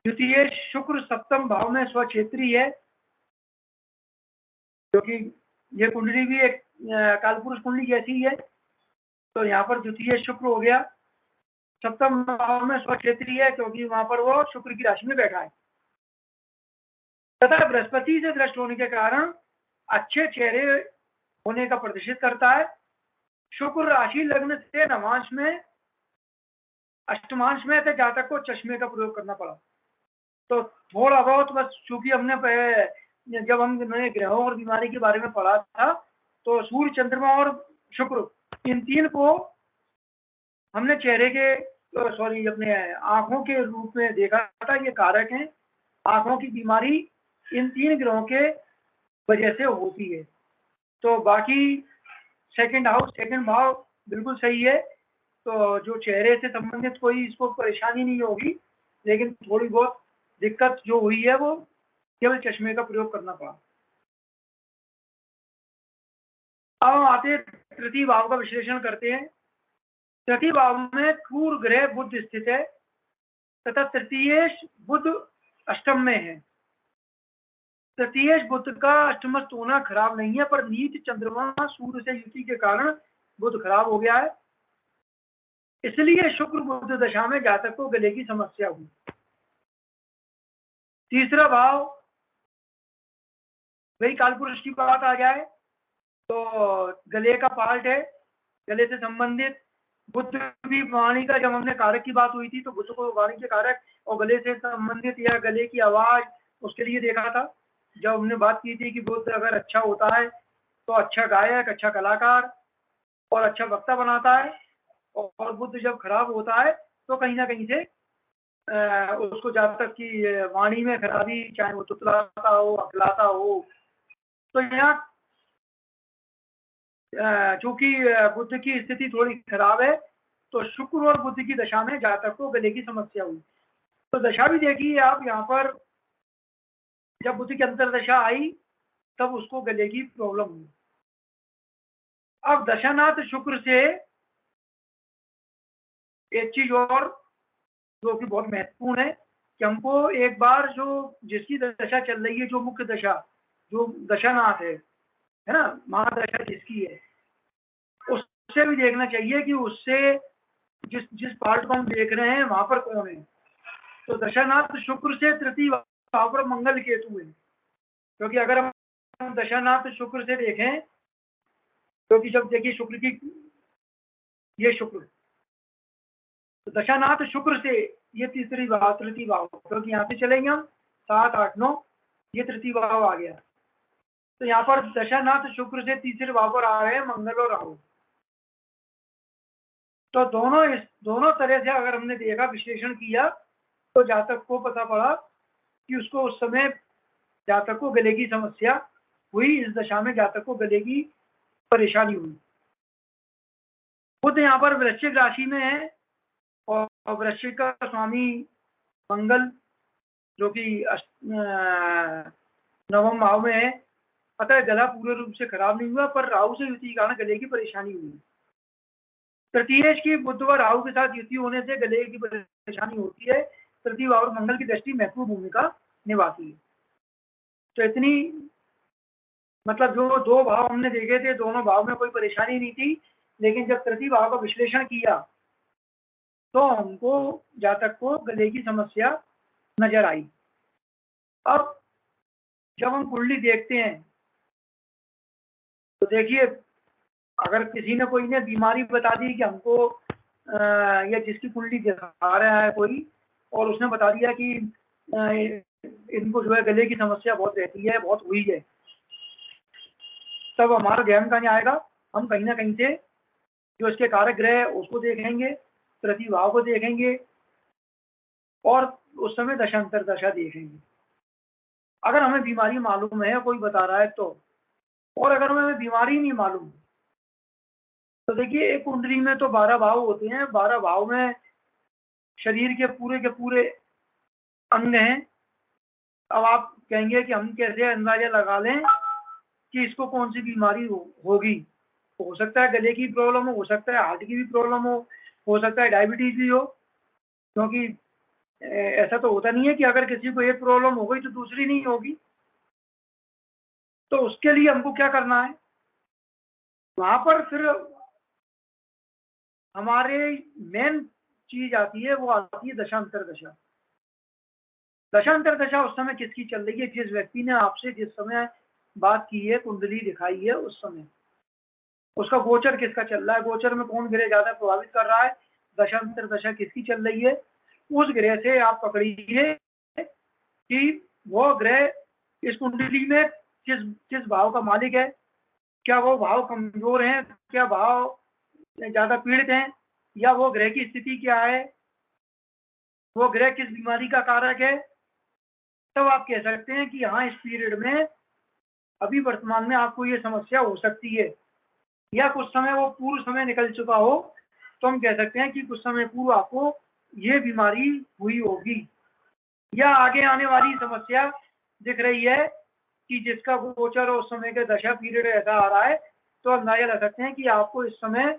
द्वितीय शुक्र सप्तम भाव में स्वक्षेत्री है, क्योंकि ये कुंडली भी एक कालपुरुष कुंडली जैसी है। तो यहाँ पर द्वितीय शुक्र हो गया। सप्तम भाव में स्वक्षेत्री है क्योंकि वहां पर वो शुक्र की राशि में बैठा है तथा बृहस्पति से दृष्ट होने के कारण अच्छे चेहरे होने का प्रदर्शित करता है। शुक्र राशि लग्न से नवांश में अष्टमांश में थे जातक को चश्मे का प्रयोग करना पड़ा। तो थोड़ा बहुत बस चूंकि हमने जब हम ग्रहों और बीमारी के बारे में पढ़ा था तो सूर्य, चंद्रमा और शुक्र इन तीन को हमने चेहरे के अपने आंखों के रूप में देखा था। ये कारक हैं। आंखों की बीमारी इन तीन ग्रहों के वजह से होती है। तो बाकी सेकंड हाउस, सेकंड भाव बिल्कुल सही है। तो जो चेहरे से संबंधित कोई इसको परेशानी नहीं होगी, लेकिन थोड़ी बहुत दिक्कत जो हुई है वो केवल चश्मे का प्रयोग करना पड़ा। अब हम आते तृतीय भाव का विश्लेषण करते हैं। तृतीय भाव में क्रूर ग्रह बुध स्थित है तथा तृतीय बुध अष्टम में है। तृतीय बुध का अष्टमस्थ होना खराब नहीं है, पर नीच चंद्रमा सूर्य से युति के कारण बुध खराब हो गया है। इसलिए शुक्र बुध दशा में जातक को गले की समस्या हुई। तीसरा भाव वही कालपुरुष की बात आ जाए तो गले का पार्ट है, गले से संबंधित। बुध भी वाणी का, जब हमने कारक की बात हुई थी तो बुध को वाणी के कारक और गले से संबंधित या गले की आवाज उसके लिए देखा था। जब हमने बात की थी कि बुध अगर अच्छा होता है तो अच्छा गायक, अच्छा कलाकार और अच्छा वक्ता बनाता है, और बुध जब खराब होता है तो कहीं ना कहीं से उसको जातक की वाणी में खराबी, चाहे वो तुतलाता हो, अकलाता हो। तो यहाँ चूंकि बुध की स्थिति थोड़ी खराब है तो शुक्र और बुध की दशा में जातक को गले की समस्या हुई। तो दशा भी देखिए आप, यहाँ पर जब बुध की अंतरदशा आई तब उसको गले की प्रॉब्लम हुई। अब दशानाथ शुक्र से एक चीज और जो कि बहुत महत्वपूर्ण है कि हमको एक बार जो जिसकी दशा चल रही है, जो मुख्य दशा, जो दशानाथ है ना, महादशा जिसकी है, उससे भी देखना चाहिए कि उससे जिस पार्ट को हम देख रहे हैं वहां पर कौन है। तो दशानाथ शुक्र से तृतीय भाव पर मंगल केतु है। क्योंकि अगर हम दशानाथ शुक्र से देखें, क्योंकि जब देखिए शुक्र की ये शुक्र, तो दशानाथ शुक्र से ये तृतीय भाव, क्योंकि यहाँ से चलेंगे हम 7, 8, 9, ये तृतीय भाव आ गया। तो यहाँ पर दशानाथ शुक्र से तीसरे भाव पर आ रहे हैं मंगल और राहु। तो दोनों तरह से अगर हमने देखा, विश्लेषण किया, तो जातक को पता पड़ा कि उसको उस समय जातक को गले की समस्या हुई। इस दशा में जातक को गले की परेशानी हुई। बुध यहाँ पर वृश्चिक राशि में है और वृश्चिक का स्वामी मंगल जो कि नवम भाव में है। अतः गला पूर्ण रूप से खराब नहीं हुआ, पर राहु से युति के कारण गले की परेशानी हुई। तृतीय की बुध व राहु के साथ युति होने से गले की परेशानी होती है। तृतीय भाव और मंगल की दृष्टि महत्वपूर्ण भूमिका निभाती है। तो इतनी मतलब जो दो भाव हमने देखे थे, दोनों भाव में कोई परेशानी नहीं थी, लेकिन जब तृतीय भाव का विश्लेषण किया तो हमको जातक को गले की समस्या नजर आई। अब जब हम कुंडली देखते हैं तो देखिए अगर किसी ने कोई ने बीमारी बता दी कि हमको या जिसकी कुंडली दिखा रहा है कोई, और उसने बता दिया कि इनको जो है गले की समस्या बहुत रहती है, बहुत हुई है, तब हमारा ध्यान कहाँ आएगा, हम कहीं ना कहीं से जो इसके कारक ग्रह है उसको देखेंगे, प्रतिभाव को देखेंगे, और उस समय दशांतर दशा देखेंगे। अगर हमें बीमारी मालूम है, कोई बता रहा है तो, और अगर हमें बीमारी नहीं मालूम तो देखिए एक कुंडली में तो 12 भाव होते हैं, 12 भाव में शरीर के पूरे अंग हैं। अब आप कहेंगे कि हम कैसे अंदाजा लगा लें कि इसको कौन सी बीमारी होगी। हो सकता है गले की प्रॉब्लम हो सकता है हार्ट की भी प्रॉब्लम हो सकता है डायबिटीज भी हो, क्योंकि ऐसा तो होता नहीं है कि अगर किसी को एक प्रॉब्लम हो गई तो दूसरी नहीं होगी। तो उसके लिए हमको क्या करना है, वहां पर फिर हमारे मेन चीज आती है, वो आती है दशांतर दशा। दशांतर दशा उस समय किसकी चल रही है, जिस व्यक्ति ने आपसे जिस समय बात की है, कुंडली दिखाई है, उस समय उसका गोचर किसका चल रहा है, गोचर में कौन ग्रह ज्यादा प्रभावित कर रहा है, दशांतर दशा किसकी चल रही है, उस ग्रह से आप पकड़िए कि वो ग्रह इस कुंडली में किस भाव का मालिक है, क्या वो भाव कमजोर हैं, क्या भाव ज्यादा पीड़ित हैं, या वो ग्रह की स्थिति क्या है, वो ग्रह किस बीमारी का कारक है। तब आप कह सकते हैं कि हाँ इस पीरियड में अभी वर्तमान में आपको ये समस्या हो सकती है, या कुछ समय वो पूर्व समय निकल चुका हो तो हम कह सकते हैं कि कुछ समय पूर्व आपको ये बीमारी हुई होगी, या आगे आने वाली समस्या दिख रही है कि जिसका गोचर उस समय के दशा पीरियड ऐसा आ रहा है, तो अंदाजा लगा सकते हैं कि आपको इस समय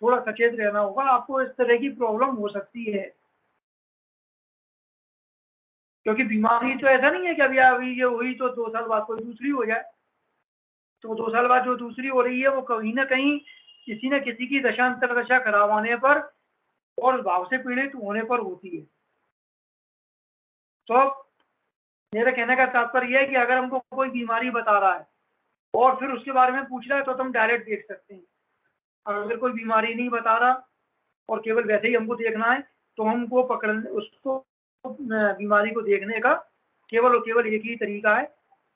थोड़ा सचेत रहना होगा, आपको इस तरह की प्रॉब्लम हो सकती है। क्योंकि बीमारी तो ऐसा नहीं है कि अभी ये हुई तो 2 साल बाद कोई दूसरी हो जाए। तो 2 साल बाद जो दूसरी हो रही है वो कहीं ना कहीं किसी न किसी की दशांतर दशा खराब आने पर और भाव से पीड़ित होने पर होती है। तो मेरा कहने का तात्पर्य यह है कि अगर हमको कोई बीमारी बता रहा है और फिर उसके बारे में पूछ रहा है तो हम डायरेक्ट देख सकते हैं। अगर कोई बीमारी नहीं बता रहा और केवल वैसे ही हमको देखना है तो हमको पकड़ने उसको बीमारी को देखने का केवल और केवल एक ही तरीका है,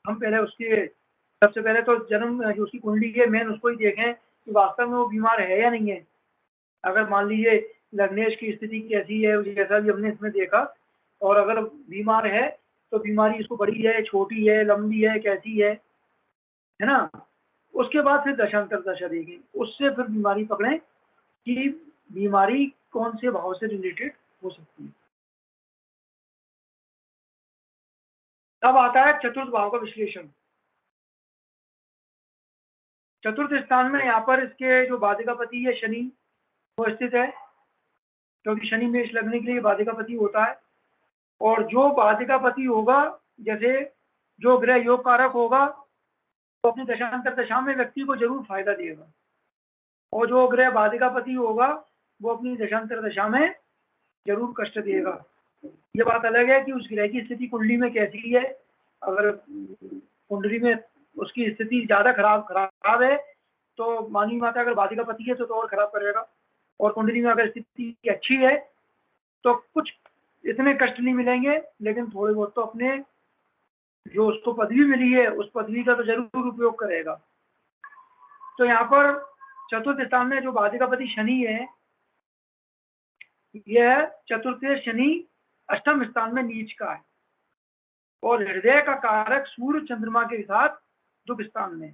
हम पहले उसके सबसे पहले तो जन्म जो उसकी कुंडली है मेन उसको ही देखें कि वास्तव में वो बीमार है या नहीं है। अगर मान लीजिए लग्नेश की स्थिति कैसी है जैसा भी हमने इसमें देखा, और अगर बीमार है तो बीमारी इसको बड़ी है, छोटी है, लंबी है, कैसी है ना। उसके बाद फिर दशांतर दशा देखें, उससे फिर बीमारी पकड़ें कि बीमारी कौन से भाव से रिलेटेड हो सकती है। अब आता है चतुर्थ भाव का विश्लेषण। चतुर्थ स्थान में यहाँ पर इसके जो बाधिकापति है शनि वो स्थित है, क्योंकि शनि मेष लगने के लिए बाधिकापति होता है। और जो बाधिकापति होगा, जैसे जो ग्रह योग कारक होगा तो अपनी दशांतर दशा में व्यक्ति को जरूर फायदा देगा, और जो ग्रह बाधिकापति होगा वो अपनी दशांतर दशा में जरूर कष्ट देगा। ये बात अलग है कि उस ग्रह की स्थिति कुंडली में कैसी है। अगर कुंडली में उसकी स्थिति ज्यादा खराब है तो मानी माता अगर बाधिकापति है तो और खराब करेगा, और कुंडली में अगर स्थिति अच्छी है तो कुछ इतने कष्ट नहीं मिलेंगे, लेकिन थोड़े बहुत तो अपने जो उसको पदवी मिली है उस पदवी का तो जरूर उपयोग करेगा। तो यहाँ पर चतुर्थ स्थान में जो बाधिकापति शनि है, यह चतुर्थ शनि अष्टम स्थान में नीच का है, और हृदय का कारक सूर्य चंद्रमा के साथ दुख स्थान में,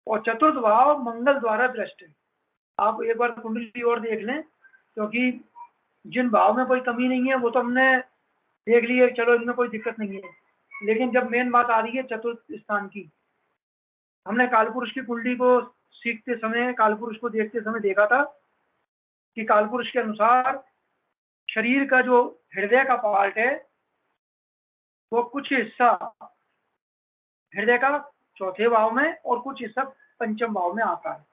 और चतुर्थ भाव मंगल द्वारा दृष्ट है। आप एक बार कुंडली और देख लें, क्योंकि जिन भाव में कोई कमी नहीं है वो तो हमने देख लिए, चलो इनमें कोई दिक्कत नहीं है, लेकिन जब मेन बात आ रही है चतुर्थ स्थान की, हमने कालपुरुष की कुंडली को सीखते समय, कालपुरुष को देखते समय देखा था कि कालपुरुष के अनुसार शरीर का जो हृदय का पार्ट है वो कुछ हिस्सा हृदय का चौथे भाव में और कुछ हिस्सा पंचम भाव में आता है।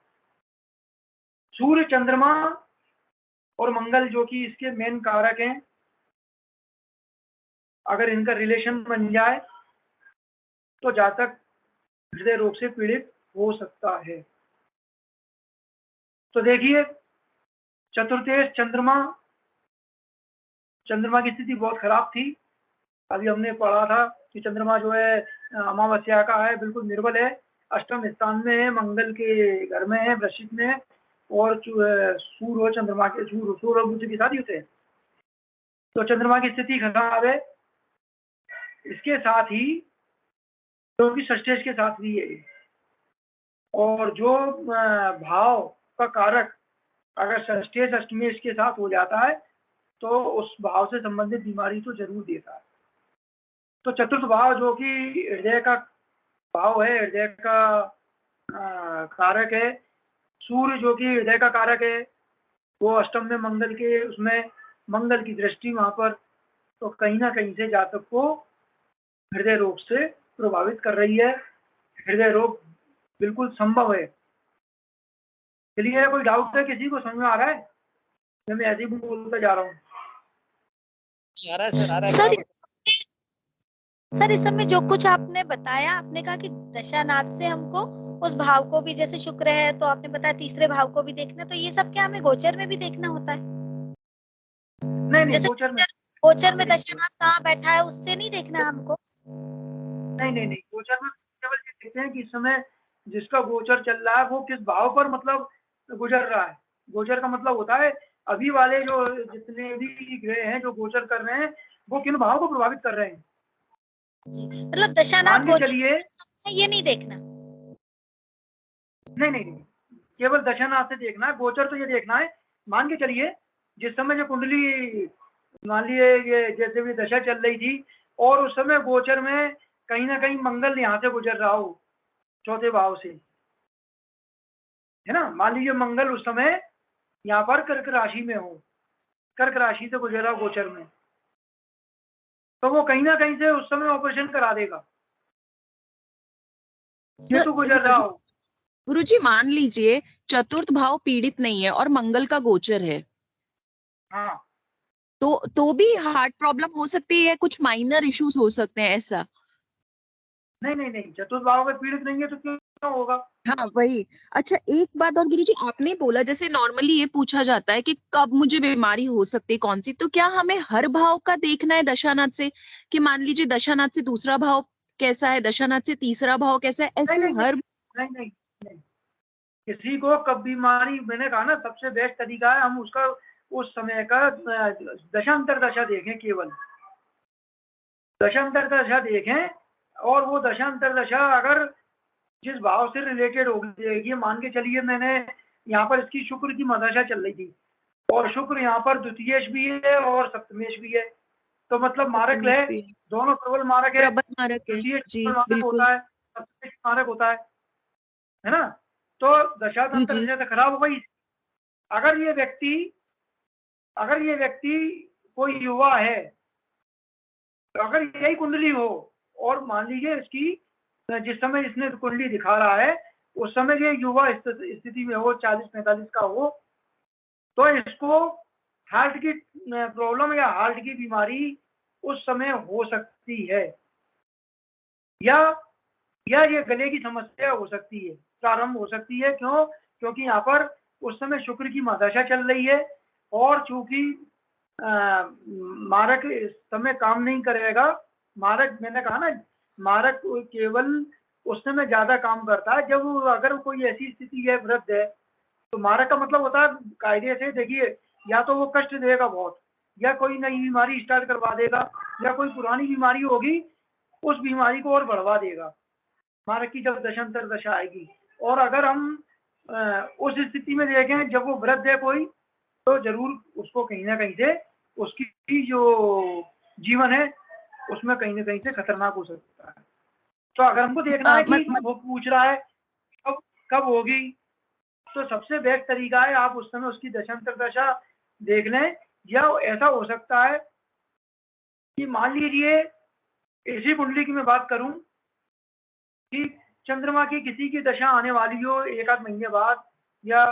सूर्य चंद्रमा और मंगल जो कि इसके मेन कारक हैं, अगर इनका रिलेशन बन जाए तो जातक हृदय रोग से पीड़ित हो सकता है। तो देखिए चतुर्थेश चंद्रमा की स्थिति बहुत खराब थी। अभी हमने पढ़ा था कि चंद्रमा जो है अमावस्या का है, बिल्कुल निर्बल है, अष्टम स्थान में है, मंगल के घर में है, वृश्चिक में, और सूर्य और चंद्रमा के सूर्य और बुध के साथ युक्त है। तो चंद्रमा की स्थिति खराब है। इसके साथ ही क्योंकि षष्ठेश के साथ भी है, और जो भाव का कारक अगर षष्ठेश अष्टमेश के साथ हो जाता है तो उस भाव से संबंधित बीमारी तो जरूर देता है। तो चतुर्थ भाव जो कि हृदय का भाव है, हृदय का कारक है, सूर्य जो कि हृदय का कारक है, वो अष्टम में मंगल के, उसमें मंगल की दृष्टि वहां पर, तो कहीं ना कहीं से जातक को हृदय रोग से प्रभावित कर रही है। हृदय रोग बिल्कुल संभव है। चलिए, कोई डाउट है किसी को, समझ में आ रहा है? मैं ऐसे ही बोलता जा रहा हूँ। आ रहा है सर, आ रहा है सर, बराबर। सर इस समय जो कुछ आपने बताया, आपने कहा कि दशानाथ से हमको उस भाव को भी, जैसे शुक्र है तो आपने बताया तीसरे भाव को भी देखना, तो ये सब क्या हमें गोचर में भी देखना होता है? नहीं जैसे गोचर में दशानाथ कहाँ बैठा है उससे नहीं देखना हमको? नहीं, गोचर में केवल ये देखते हैं कि इस समय जिसका गोचर चल रहा है वो किस भाव पर मतलब गुजर रहा है। गोचर का मतलब होता है अभी वाले जो जितने भी ग्रह हैं जो गोचर कर रहे हैं वो किन भाव को प्रभावित कर रहे हैं। मतलब दशानाथ मान के गोचर चलिए, ये नहीं देखना? नहीं, केवल दशानाथ से देखना है। गोचर तो ये देखना है, मान के चलिए जिस समय जो कुंडली, मान लिए ये जैसे भी दशा चल रही थी और उस समय गोचर में कहीं ना कहीं मंगल यहाँ से गुजर रहा हो, चौथे भाव से, है ना। मान लीजिए मंगल उस समय यहाँ पर कर्क राशि में हो, कर्क राशि से गुजरा गोचर में, तो वो कहीं ना कहीं से उस समय ऑपरेशन करा देगा। केतु गुजर रहा हो, गुरुजी मान लीजिए चतुर्थ भाव पीड़ित नहीं है और मंगल का गोचर है, हाँ, तो भी हार्ट प्रॉब्लम हो सकती है, कुछ माइनर इश्यूज हो सकते हैं ऐसा? नहीं, चतुर्थ भाव में पीड़ित नहीं है तो क्यों होगा? हाँ वही। अच्छा एक बात और गुरुजी, आपने बोला जैसे नॉर्मली ये पूछा जाता है कि कब मुझे बीमारी हो सकती है कौन सी, तो क्या हमें हर भाव का देखना है दशानाथ से, कि मान लीजिए दशानाथ से दूसरा भाव कैसा है, दशानाथ से तीसरा भाव कैसा है, ऐसे नहीं, हर नहीं, किसी को कब बीमारी, मैंने कहा ना सबसे बेस्ट तरीका है हम उसका उस समय का दशांतर दशा देखें, केवल दशांतर दशा देखें, और वो दशांतर दशा अगर जिस भाव से रिलेटेड होगी, मान के चलिए मैंने यहाँ पर इसकी शुक्र की मदशा चल रही थी और शुक्र यहाँ पर द्वितीयेश भी है और सप्तमेश भी है, तो मतलब मारक है, दोनों प्रबल मारक है। प्रबल मारक है जी, मारक बिल्कुल होता है, सप्तमेश मारक होता है ना। तो दशा तंत्र जी। दशा तो खराब हो गई। अगर ये व्यक्ति कोई युवा है, तो अगर यही कुंडली हो और मान लीजिए इसकी जिस समय इसने कुंडली दिखा रहा है उस समय ये युवा स्थिति में हो, 40-45 का हो, तो इसको हार्ट की प्रॉब्लम या हार्ट की बीमारी उस समय हो सकती है, या ये गले की समस्या हो सकती है, प्रारंभ हो सकती है। क्यों? क्योंकि यहाँ पर उस समय शुक्र की महादशा चल रही है और चूंकि मारक इस समय काम नहीं करेगा। मारक, मैंने कहा ना, मारक केवल उस समय ज्यादा काम करता है जब अगर कोई ऐसी स्थिति है, वृद्ध है, तो मारक का मतलब होता है कायदे से देखिए, या तो वो कष्ट देगा बहुत, या कोई नई बीमारी स्टार्ट करवा देगा, या कोई पुरानी बीमारी होगी उस बीमारी को और बढ़वा देगा मारक की जब दशांतर दशा आएगी। और अगर हम उस स्थिति में देखें जब वो वृद्ध है कोई, तो जरूर उसको कहीं ना कहीं से उसकी जो जीवन है उसमें कहीं ना कहीं से खतरनाक हो सकता है। तो अगर हमको देखना है कि वो पूछ रहा है कब होगी, तो सबसे बेस्ट तरीका है आप उस समय उसकी दशांतर दशा देख लें। या ऐसा हो सकता है कि मान लीजिए इसी कुंडली की मैं बात करूं कि चंद्रमा की किसी की दशा आने वाली हो 1-8 महीने बाद या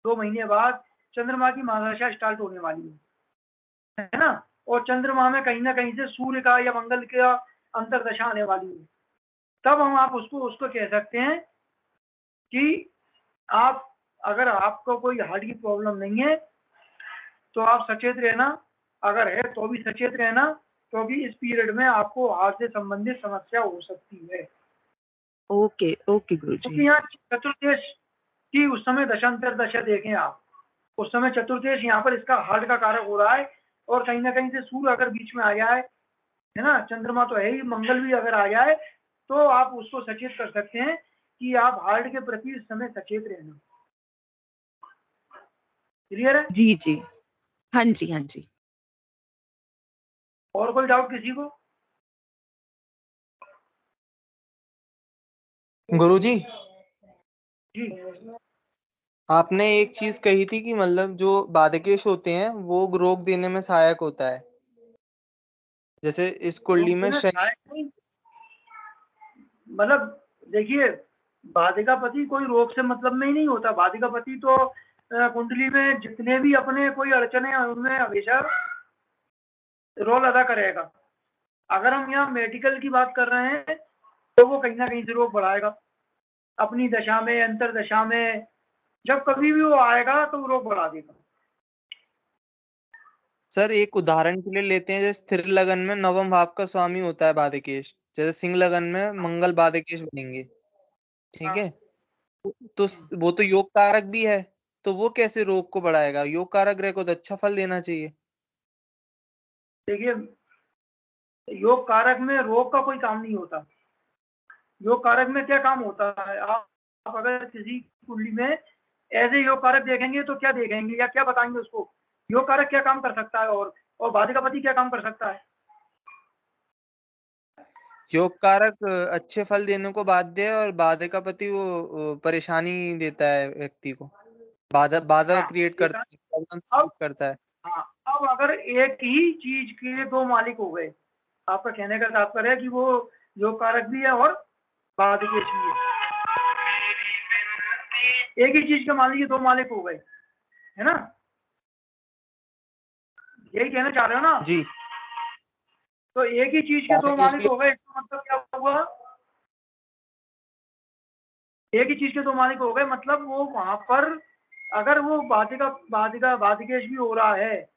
2 महीने बाद, चंद्रमा की महादशा स्टार्ट होने वाली है ना, और चंद्रमा में कहीं ना कहीं से सूर्य का या मंगल का अंतरदशा आने वाली है, तब हम आप उसको कह सकते हैं कि आप अगर आपको कोई हार्ट की प्रॉब्लम नहीं है तो आप सचेत रहना, अगर है तो भी सचेत रहना, क्योंकि इस पीरियड में आपको हार्ट से संबंधित समस्या हो सकती है। ओके ओके गुरुजी। क्योंकि यहाँ चतुर्थेश की उस समय दशांतर दशा देखें आप, उस समय चतुर्थेश यहाँ पर इसका हार्ट का कारक हो रहा है, और कहीं ना कहीं से सूर्य अगर बीच में आ गया है ना, चंद्रमा तो है ही, मंगल भी अगर आ जाए तो आप उसको सचेत कर सकते हैं कि आप हार्ट के प्रति इस समय सचेत रहना। क्लियर है? जी जी, हाँ जी हाँ जी। और कोई डाउट किसी को? गुरुजी, जी आपने एक चीज कही थी कि मतलब जो बाधकेश होते हैं वो रोग देने में सहायक होता है, जैसे इस कुंडली में शनि। मतलब देखिए, बाधिकापति कोई रोग से मतलब में ही नहीं होता। बाधिकापति तो कुंडली में जितने भी अपने कोई अड़चने हैं उनमें हमेशा रोल अदा करेगा। अगर हम यहाँ मेडिकल की बात कर रहे हैं तो वो कहीं ना कहीं से रोग बढ़ाएगा अपनी दशा में, अंतर दशा में, जब कभी भी वो आएगा तो वो रोग बढ़ा देगा। सर एक उदाहरण के लिए लेते हैं, जैसे स्थिर लगन में नवम भाव का स्वामी होता है बाधकेश, जैसे सिंह लगन में मंगल बाधकेश बनेंगे, ठीक है? तो वो तो योग कारक भी है, तो वो कैसे रोग को बढ़ाएगा? योग कारक ग्रह को तो अच्छा फल देना चाहिए। देखिए, योग कारक में रोग का कोई काम नहीं होता। योग कारक में क्या काम होता है? आप अगर किसी कुंडली में ऐसे योग कारक देखेंगे तो क्या देखेंगे या क्या बताएंगे उसको? योग कारक क्या काम कर सकता है और बाधिकापति क्या काम कर सकता है? योग कारक अच्छे फल देने को बाध्य है, और बाधकापति वो परेशानी देता है व्यक्ति को, बाधा बाधा हाँ, क्रिएट ठीक है। करता है, प्रॉब्लम अब क्रिएट करता है। हाँ, अब अगर एक ही चीज के दो मालिक हो गए, आपका कहने का तात्पर्य है कि वो योग कारक भी है और बाधिकेश भी है। एक ही चीज के मान लीजिए दो मालिक हो गए, है ना? यही कहना चाह रहे हो ना? जी। तो एक ही चीज के दो बाधकेश मालिक भी। हो गए, इसका मतलब क्या हुआ? एक ही चीज के दो मालिक हो गए मतलब वो वहां पर अगर वो बाधिकेश भी हो रहा है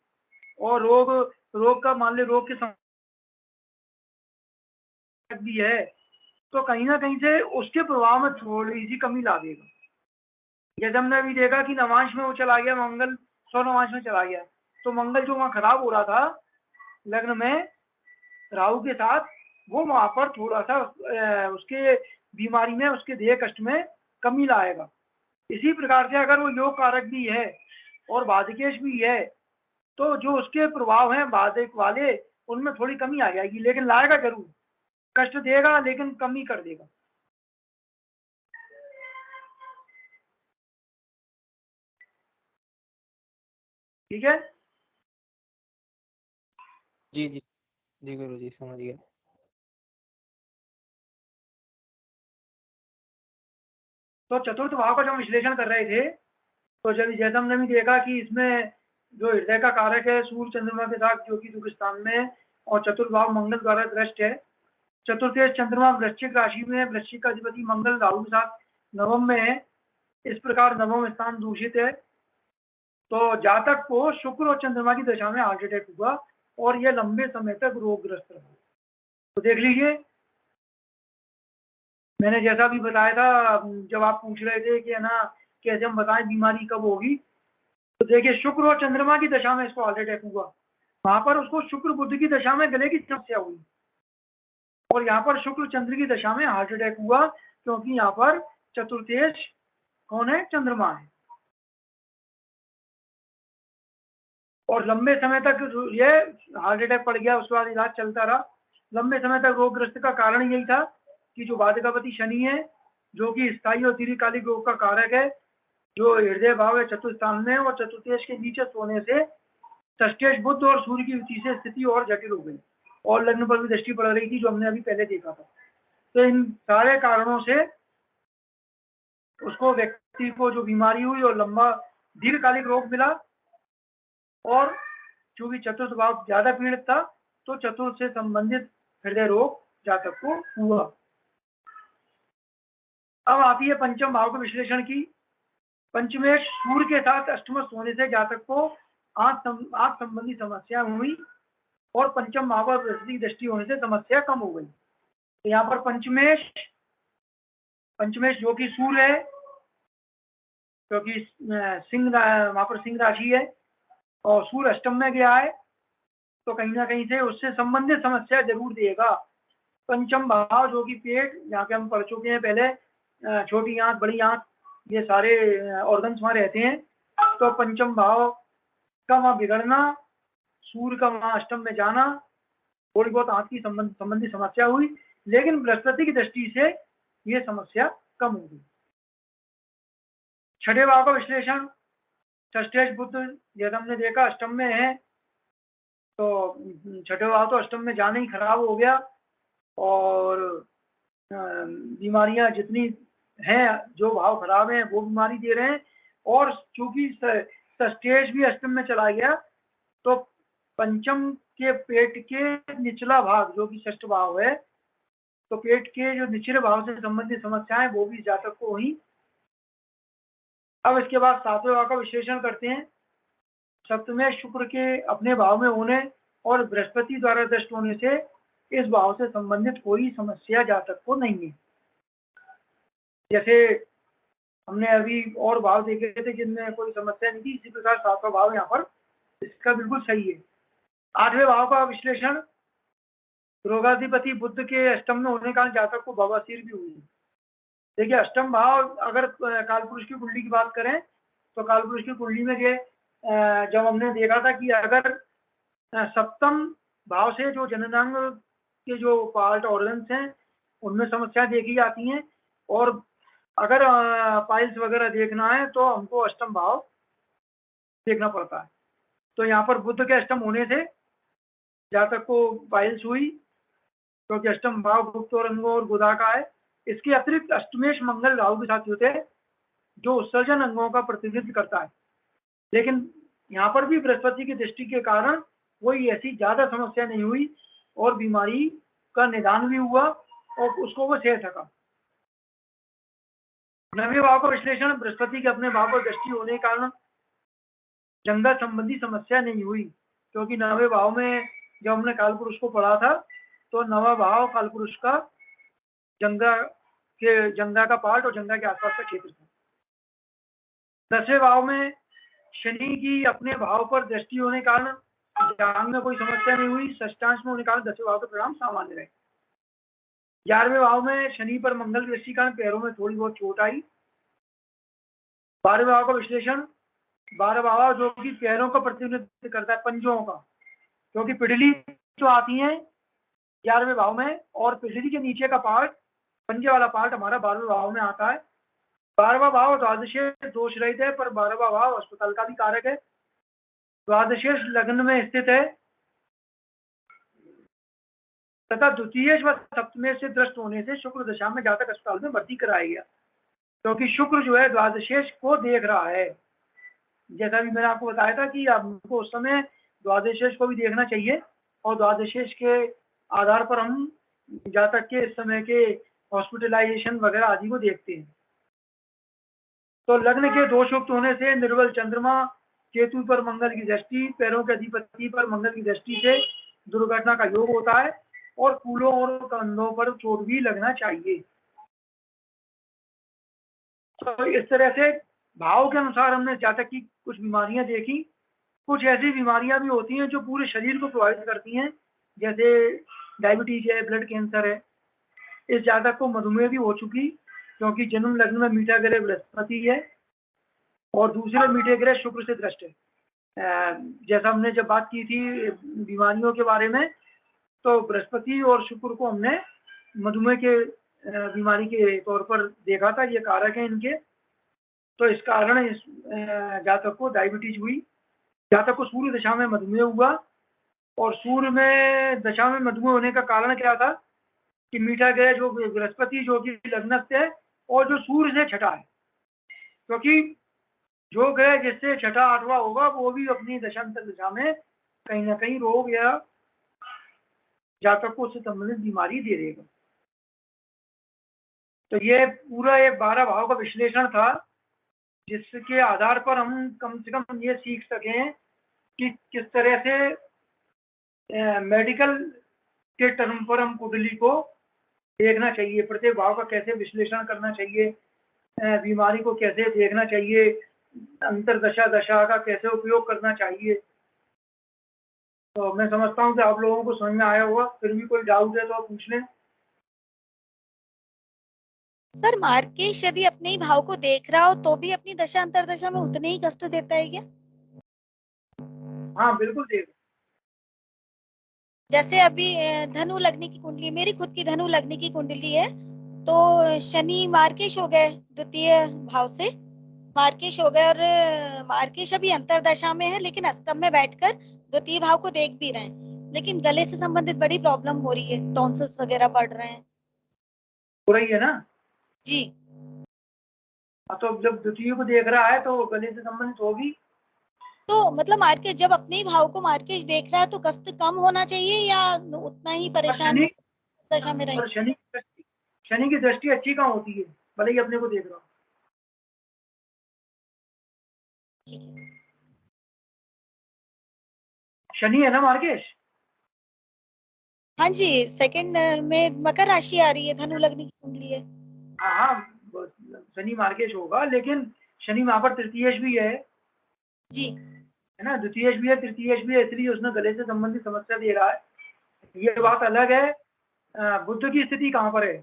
और रोग का मान ले रोग के समस्या भी है, तो कहीं ना कहीं से उसके प्रभाव में थोड़ी सी कमी ला देगा। जैसे हमने अभी देखा कि नवांश में वो चला गया, मंगल सौ नवांश में चला गया, तो मंगल जो वहां खराब हो रहा था लग्न में राहु के साथ, वो वहां पर थोड़ा सा उसके बीमारी में, उसके देह कष्ट में कमी लाएगा। इसी प्रकार से अगर वो योग कारक भी है और बाधिकेश भी है, तो जो उसके प्रभाव हैं बाधिक वाले, उनमें थोड़ी कमी आ जाएगी, लेकिन लाएगा जरूर, कष्ट देगा लेकिन कमी कर देगा। ठीक है? जी जी जी गुरु जी, समझ गया। तो चतुर्थ भाव का जो हम विश्लेषण कर रहे थे, तो जब जैसा हमने भी देखा कि इसमें जो हृदय का कारक है सूर्य चंद्रमा के साथ जो कि दुख स्थान में, और चतुर्थ भाव मंगल द्वारा दृष्ट है। चतुर्थ चंद्रमा वृश्चिक राशि में, वृश्चिक का अधिपति मंगल राहु के साथ नवम में है। इस प्रकार नवम स्थान दूषित है, तो जातक को शुक्र और चंद्रमा की दशा में हार्ट अटैक हुआ और यह लंबे समय तक रोगग्रस्त रहा। तो देख लीजिए, मैंने जैसा भी बताया था, जब आप पूछ रहे थे कि है ना कैसे हम बताएं बीमारी कब होगी, तो देखिए शुक्र और चंद्रमा की दशा में इसको हार्ट अटैक हुआ, वहां पर उसको शुक्र बुध की दशा में गले की समस्या हुई, और यहाँ पर शुक्र चंद्र की दशा में हार्ट अटैक हुआ, क्योंकि यहाँ पर चतुर्थेश कौन है? चंद्रमा है। और लंबे समय तक ये हार्ट अटैक पड़ गया, उसके बाद इलाज चलता रहा। लंबे समय तक रोगग्रस्त का कारण यही था कि जो बाधिकापति शनि है, जो कि स्थायी और दीर्घकालिक रोग का कारक है, जो हृदय भाव है चतुर्थ स्थान में, और चतुर्थेश के नीचे सोने से षष्ठेश बुध और सूर्य की युति से स्थिति और जटिल हो गई, और लग्न पर भी दृष्टि पड़ रही थी, जो हमने अभी पहले देखा था। तो इन सारे कारणों से उसको, व्यक्ति को जो बीमारी हुई और लंबा दीर्घकालिक रोग मिला, और चूंकि चतुर्थ भाव ज्यादा पीड़ित था, तो चतुर्थ से संबंधित हृदय रोग जातक को हुआ। अब आती है पंचम भाव के विश्लेषण की पंचमेश सूर्य के साथ अष्टमस्थ होने से जातक को आंख संबंधी समस्या हुई और पंचम भाव पर बृहस्पति की दृष्टि होने से समस्या कम हो गई। तो यहाँ पर पंचमेश जो कि सूर्य है, क्योंकि सिंह वहां पर सिंह राशि है और सूर्य अष्टम में गया है, तो कहीं ना कहीं से उससे संबंधित समस्या जरूर देगा। पंचम भाव जो कि पेट, यहाँ पे हम पढ़ चुके हैं पहले, छोटी आंख, बड़ी आंख, ये सारे ऑर्गन्स वहां रहते हैं। तो पंचम भाव का वहां बिगड़ना, सूर्य का वहां अष्टम में जाना, थोड़ी बहुत आंख की संबंधी समस्या हुई, लेकिन बृहस्पति की दृष्टि से ये समस्या कम हो गई। छठे भाव का विश्लेषण, षष्ठेश बुध, जैसा हमने देखा अष्टम में है, तो छठे भाव तो अष्टम में जाने ही खराब हो गया और बीमारियां जितनी हैं, जो भाव खराब हैं वो बीमारी दे रहे हैं। और चूंकि षष्ठेश भी अष्टम में चला गया, तो पंचम के पेट के निचला भाग जो कि षष्ठ भाव है, तो पेट के जो निचले भाव से संबंधित समस्याएं वो भी जातक को हुई। अब इसके बाद सातवें भाव का विश्लेषण करते हैं। सप्तमेश शुक्र के अपने भाव में होने और बृहस्पति द्वारा दृष्ट होने से इस भाव से संबंधित कोई समस्या जातक को नहीं है। जैसे हमने अभी और भाव देखे थे जिनमें कोई समस्या नहीं थी, इसी प्रकार सातवां भाव यहाँ पर इसका बिल्कुल सही है। आठवें भाव का विश्लेषण, रोगाधिपति बुध के अष्टम में होने का जातक को बवासीर भी हुई। देखिए अष्टम भाव, अगर कालपुरुष की कुंडली की बात करें तो कालपुरुष की कुंडली में जब हमने देखा था कि अगर सप्तम भाव से जो जननांग के जो पार्ट ऑर्गन्स हैं उनमें समस्या देखी जाती हैं, और अगर पाइल्स वगैरह देखना है तो हमको अष्टम भाव देखना पड़ता है। तो यहाँ पर बुध के अष्टम होने से जातक को पाइल्स हुई, क्योंकि अष्टम भाव गुप्त और अंगों और गुदा का है। इसके अतिरिक्त अष्टमेश मंगल राहु के साथ होते हैं, जो उत्सर्जन अंगों का प्रतिनिधित्व करता है। लेकिन यहाँ पर भी बृहस्पति की दृष्टि के कारण कोई ऐसी ज्यादा समस्या नहीं हुई और बीमारी का निदान भी हुआ और उसको वो सह सका। नवे भाव का विश्लेषण, बृहस्पति के अपने भाव पर दृष्टि होने के कारण जंगा संबंधी समस्या नहीं हुई, क्योंकि नवे भाव में जब हमने कालपुरुष को पढ़ा था तो नवा भाव कालपुरुष का जंगा का पार्ट और जंगा के आसपास का क्षेत्र था। दसवें भाव में शनि की अपने भाव पर दृष्टि होने के कारण जांग में कोई समस्या नहीं हुई, षष्ठांश में होने के कारण दसवें भाव के परिणाम सामान्य रहे। 11वें भाव में शनि पर मंगल की दृष्टि के कारण पैरों में थोड़ी बहुत चोट आई। 12वें भाव का विश्लेषण, 12 भाव जो कि पैरों का प्रतिनिधित्व करता है, पंजों का, क्योंकि पिडली जो आती है 11वें भाव में, और पिडली के नीचे का पार्ट, पंजे वाला पार्ट हमारा 12वें भाव में आता है। 12वां भाव द्वादशेश दोष रहित है, पर 12वां भाव अस्पताल का भी कारक है। द्वादशेश लग्न में स्थित है तथा द्वितीय व सप्तमेश से दृष्ट होने से शुक्र दशा में जातक अस्पताल में भर्ती कराया गया, क्योंकि शुक्र जो है द्वादशेश को देख रहा है। जैसा भी मैंने आपको बताया था कि आपको उस समय द्वादशेश को भी देखना चाहिए, और द्वादशेश के आधार पर हम जातक के इस समय के हॉस्पिटलाइजेशन वगैरह आदि को देखते हैं। तो लग्न के दोषयुक्त होने से निर्बल चंद्रमा, केतु पर मंगल की दृष्टि, पैरों के अधिपति पर मंगल की दृष्टि से दुर्घटना का योग होता है, और कूलों और कंधों पर चोट भी लगना चाहिए। तो इस तरह से भाव के अनुसार हमने जातक की कुछ बीमारियां देखी। कुछ ऐसी बीमारियां भी होती हैं जो पूरे शरीर को प्रभावित करती हैं, जैसे डायबिटीज है, ब्लड कैंसर है। इस जातक को मधुमेह भी हो चुकी, क्योंकि जन्म लग्न में मीठा ग्रह बृहस्पति है और दूसरे मीठे ग्रह शुक्र से दृष्ट है। जैसा हमने जब बात की थी बीमारियों के बारे में, तो बृहस्पति और शुक्र को हमने मधुमेह के बीमारी के तौर पर देखा था, ये कारक है इनके। तो इस कारण इस जातक को डायबिटीज हुई। जातक को सूर्य दशा में मधुमेह हुआ, और सूर्य में दशा में मधुमेह होने का कारण क्या था कि मीठा ग्रह जो बृहस्पति जो कि लग्नस्थ है और जो सूर्य से छठा है, क्योंकि जो ग्रह जिससे छठा आठवां होगा वो भी अपनी दशांतर दशा में कहीं ना कहीं रोग या जातक को उससे संबंधित बीमारी दे देगा। तो ये पूरा एक 12 भाव का विश्लेषण था जिसके आधार पर हम कम से कम ये सीख सकें कि किस तरह से मेडिकल के टर्म पर हम कुंडली को देखना चाहिए, प्रत्येक भाव का कैसे विश्लेषण करना चाहिए, बीमारी को कैसे देखना चाहिए, अंतरदशा दशा का कैसे उपयोग करना चाहिए। तो मैं समझता हूँ कि आप लोगों को समझ में आया होगा। फिर भी कोई डाउट है तो आप पूछ लें। सर मार्केश यदि अपने ही भाव को देख रहा हो तो भी अपनी दशा अंतरदशा में उतने ही कष्ट देता है क्या? हाँ बिल्कुल देख। जैसे अभी धनु लगने की कुंडली, मेरी खुद की धनु लगने की कुंडली है, तो शनि मार्केश हो गए द्वितीय भाव से, मार्केश हो गए, और मार्केश अभी अंतरदशा में है लेकिन अष्टम में बैठकर द्वितीय भाव को देख भी रहे हैं, लेकिन गले से संबंधित बड़ी प्रॉब्लम हो रही है, टॉन्सिल्स वगैरह बढ़ रहे हैं। हो रही है ना? जी। हाँ, तो जब द्वितीय को देख रहा है तो गले से संबंधित होगी। तो मतलब मार्केश जब अपने ही भाव को मार्केश देख रहा है तो कष्ट कम होना चाहिए या उतना ही परेशान शनि दशा में रहें? और शनि की दृष्टि अच्छी कहाँ होती है, भले ही अपने को देख रहा हो। ठीक है सर। शनि है ना मार्केश? हाँ जी, सेकंड में मकर राशि आ रही है, धनु लगने की कुंडली है। हाँ हाँ, शनि मार्केश होगा, लेकिन शनि वहां पर तृतीयेश भी है जी। ना, द्वितीयेश भी है, तृतीयेश भी है, इसलिए उसने गले से संबंधित समस्या दे रहा है। ये बात अलग है। बुध की स्थिति कहाँ पर है?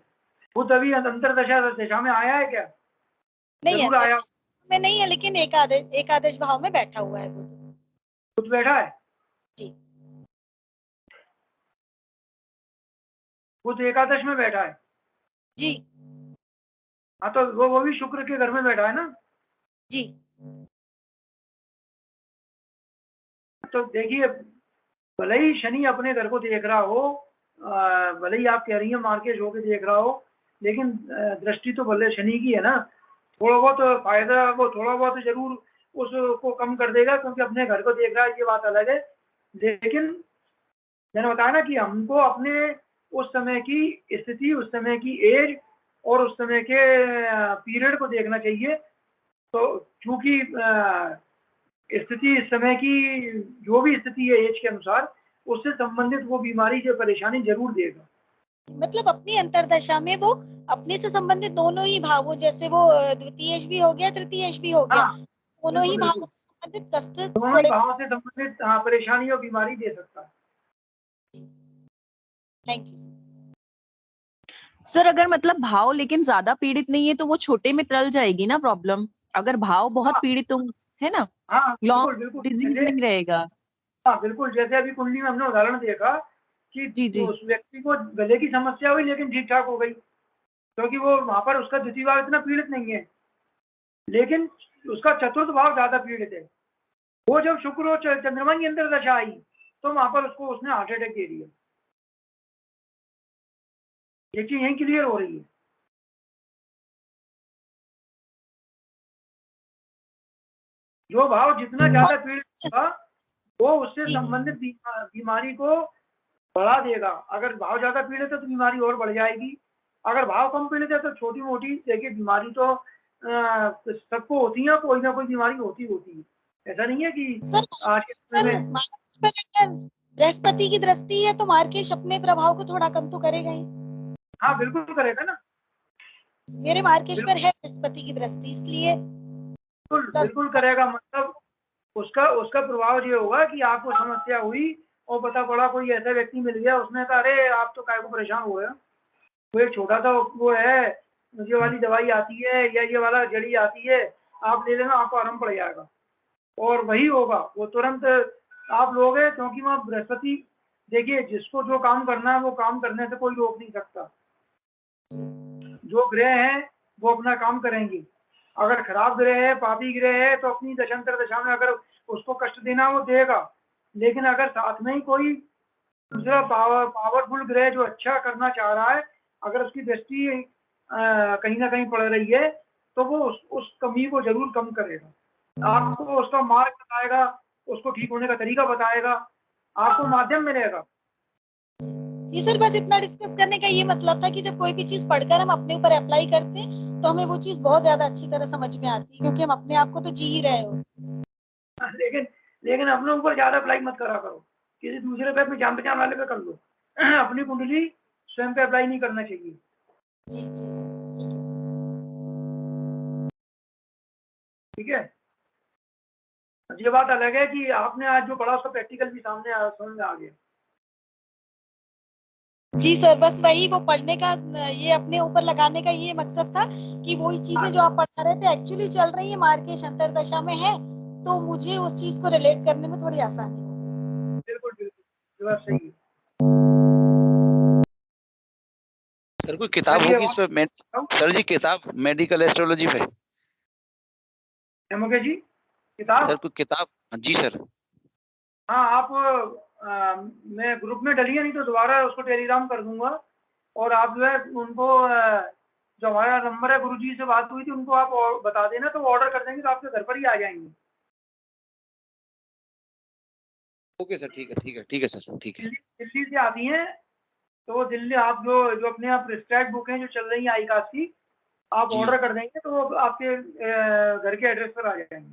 बुध अभी अंतरदशा दशा में आया है क्या? नहीं है, जरूर आया। में नहीं है, लेकिन एकादश भाव में बैठा हुआ है बुध। बुध बैठा है। जी। बुध एकादश में बैठा है। जी। हाँ, तो वो भी शुक्र के घर में बैठा है ना। जी। तो देखिए, भले ही शनि अपने घर को देख रहा हो, भले ही आप कह रही हैं मार्केश होके देख रहा हो, लेकिन दृष्टि तो भले शनि की है ना। थोड़ा बहुत फायदा वो थोड़ा बहुत जरूर उसको कम कर देगा, क्योंकि अपने घर को देख रहा है, ये बात अलग है। लेकिन मैंने बताया ना कि हमको अपने उस समय की स्थिति, उस समय की एज और उस समय के पीरियड को देखना चाहिए। तो चूंकि स्थिति इस समय की जो भी स्थिति है एज के अनुसार, उससे संबंधित वो बीमारी जो परेशानी जरूर देगा। मतलब अपनी अंतरदशा में वो अपने से संबंधित दोनों ही भावों, जैसे वो द्वितीयेश भी हो गया, तृतीयेश भी हो गया, हाँ, दोनों ही बिल्कुल भावों बिल्कुल, से संबंधित कष्ट दोनों ही थोड़े। भावों से संबंधित परेशानी और बीमारी दे सकता है। थैंक यू सर अगर मतलब भाव लेकिन ज्यादा पीड़ित नहीं है तो वो छोटे में टल जाएगी ना प्रॉब्लम, अगर भाव बहुत हाँ पीड़ित हो, है ना, हाँ, बिल्कुल लॉन्ग बिल्कुल, डिजीज जैसे नहीं रहेगा। हाँ बिल्कुल, जैसे अभी कुंडली में हमने उदाहरण देखा कि जी जी। उस व्यक्ति को गले की समस्या हुई लेकिन ठीक ठाक हो गई, क्योंकि वो वहां पर उसका द्वितीय भाव इतना पीड़ित नहीं है, लेकिन उसका चतुर्थ भाव ज्यादा पीड़ित है। वो जब शुक्र और चंद्रमा की अंतर दशा आई तो वहां पर उसको उसने हार्ट अटैक दे दिया। ये चीज यही क्लियर हो रही है। जो भाव जितना ज्यादा पीड़ित होगा वो उससे जी। संबंधित बीमारी को बढ़ा देगा। अगर भाव ज्यादा पीड़ित है तो बीमारी और बढ़ जाएगी, अगर भाव कम पीड़ित है तो छोटी मोटी देखिए बीमारी तो सबको होती है, कोई ना कोई बीमारी होती होती है। ऐसा नहीं है कि सर आज के समय में। मार्केश पर अगर बृहस्पति की दृष्टि है तो मार्केश अपने प्रभाव को थोड़ा कम तो करेगा ही। हाँ बिल्कुल करेगा ना, मेरे मार्केश पर है बृहस्पति की दृष्टि, इसलिए बिल्कुल बिल्कुल करेगा। मतलब उसका उसका प्रभाव ये होगा कि आपको समस्या हुई और पता पड़ा कोई ऐसा व्यक्ति मिल गया, उसने कहा अरे आप तो काय को परेशान हो गए, वो एक छोटा सा वो है, ये वाली दवाई आती है या ये वाला जड़ी आती है, आप ले लेना, आपको आराम पड़ जाएगा। और वही होगा, वो तुरंत आप लोगे, क्योंकि वहाँ बृहस्पति, देखिए जिसको जो काम करना है वो काम करने से कोई रोक नहीं सकता। जो ग्रह हैं वो अपना काम करेंगे। अगर खराब ग्रह है, पापी ग्रह है, तो अपनी दशांतर दशा में अगर उसको कष्ट देना वो देगा। लेकिन अगर साथ में ही कोई दूसरा पावरफुल ग्रह जो अच्छा करना चाह रहा है, अगर उसकी दृष्टि कहीं ना कहीं पड़ रही है, तो वो उस कमी को जरूर कम करेगा। आपको उसका मार्ग बताएगा, उसको ठीक होने का तरीका बताएगा, आपको माध्यम मिलेगा। जी सर, बस इतना डिस्कस करने का ये मतलब था कि जब कोई भी चीज पढ़कर हम अपने ऊपर अप्लाई करते हैं तो हमें वो चीज बहुत ज्यादा अच्छी तरह समझ में आती है, क्योंकि हम अपने आप को तो जी ही रहे हो। लेकिन लेकिन अपने ऊपर ज्यादा अप्लाई मत करा करो, किसी दूसरे पे अपनी जान पहचान वाले पे कर लो। अपनी कुंडली स्वयं पे अप्लाई नहीं करना चाहिए। जी जी सर, ठीक है। ठीक है, ये बात अलग है कि आपने आज जो पढ़ा उसका प्रैक्टिकल भी सामने समझ में आ गया। जी सर, बस वही वो पढ़ने का ये अपने ऊपर लगाने का ये मकसद था कि वही चीजें जो आप पढ़ा रहे थे एक्चुअली चल रही है, मार्केश अंतरदशा में है, तो मुझे उस चीज को रिलेट करने में थोड़ी आसानी होगी। बिल्कुल बिल्कुल, ये बात सही है। सर कोई किताब चलिए, होगी इस पे? सर जी किताब मेडिकल एस्ट्रोलॉजी पे? एमओके जी, किताब? सर कोई किताब? जी सर। हाँ, आप मैं ग्रुप में डलिए, नहीं तो दोबारा उसको टेलीग्राम कर दूंगा। और आप जो है उनको जो हमारा नंबर है, गुरुजी से बात हुई थी, उनको आप बता देना, तो ऑर्डर कर देंगे तो आपके घर पर ही आ जाएंगे। ओके सर, ठीक है ठीक है ठीक है सर, ठीक है। दिल्ली से आती हैं, तो दिल्ली आप जो जो अपने आप प्रिस्क्राइब बुक हैं जो चल रही हैं आईकास की, आप जी। ऑर्डर कर देंगे तो वो आपके घर के एड्रेस पर आ जाएंगे।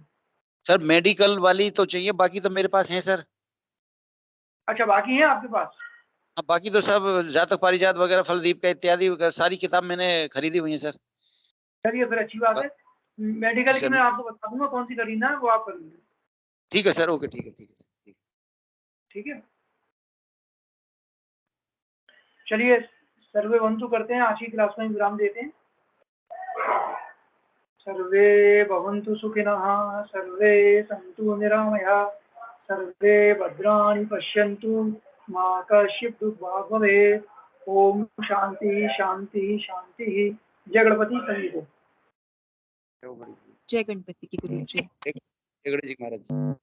सर मेडिकल वाली तो चाहिए, बाकी तो मेरे पास है सर। अच्छा, बाकी है आपके पास? अब बाकी तो सब जातक पारिजात वगैरह, फलदीप का इत्यादि वगैरह सारी किताब मैंने खरीदी हुई है सर। चलिए, फिर अच्छी बात है। जी मेडिकल की सर, मैं आपको बता दूंगा कौन सी खरीदना है, वो आप कर लीजिए। ठीक है सर, ओके, ठीक है ठीक है ठीक है। ठीक है, चलिए, सर्वे बंतु करते हैं, आज की क्लास में विराम देते हैं। सर्वे भवन्तु सुखिनः, सर्वे सन्तु निरामयाः, सर्वे भद्राणि पश्यन्तु, मा कश्चित् दुःखभाग् भवेत्। ओम शांति शांति शांति। जय गणपति संगीत। जय गणपति की गुरुजी। जय गणेश जी महाराज।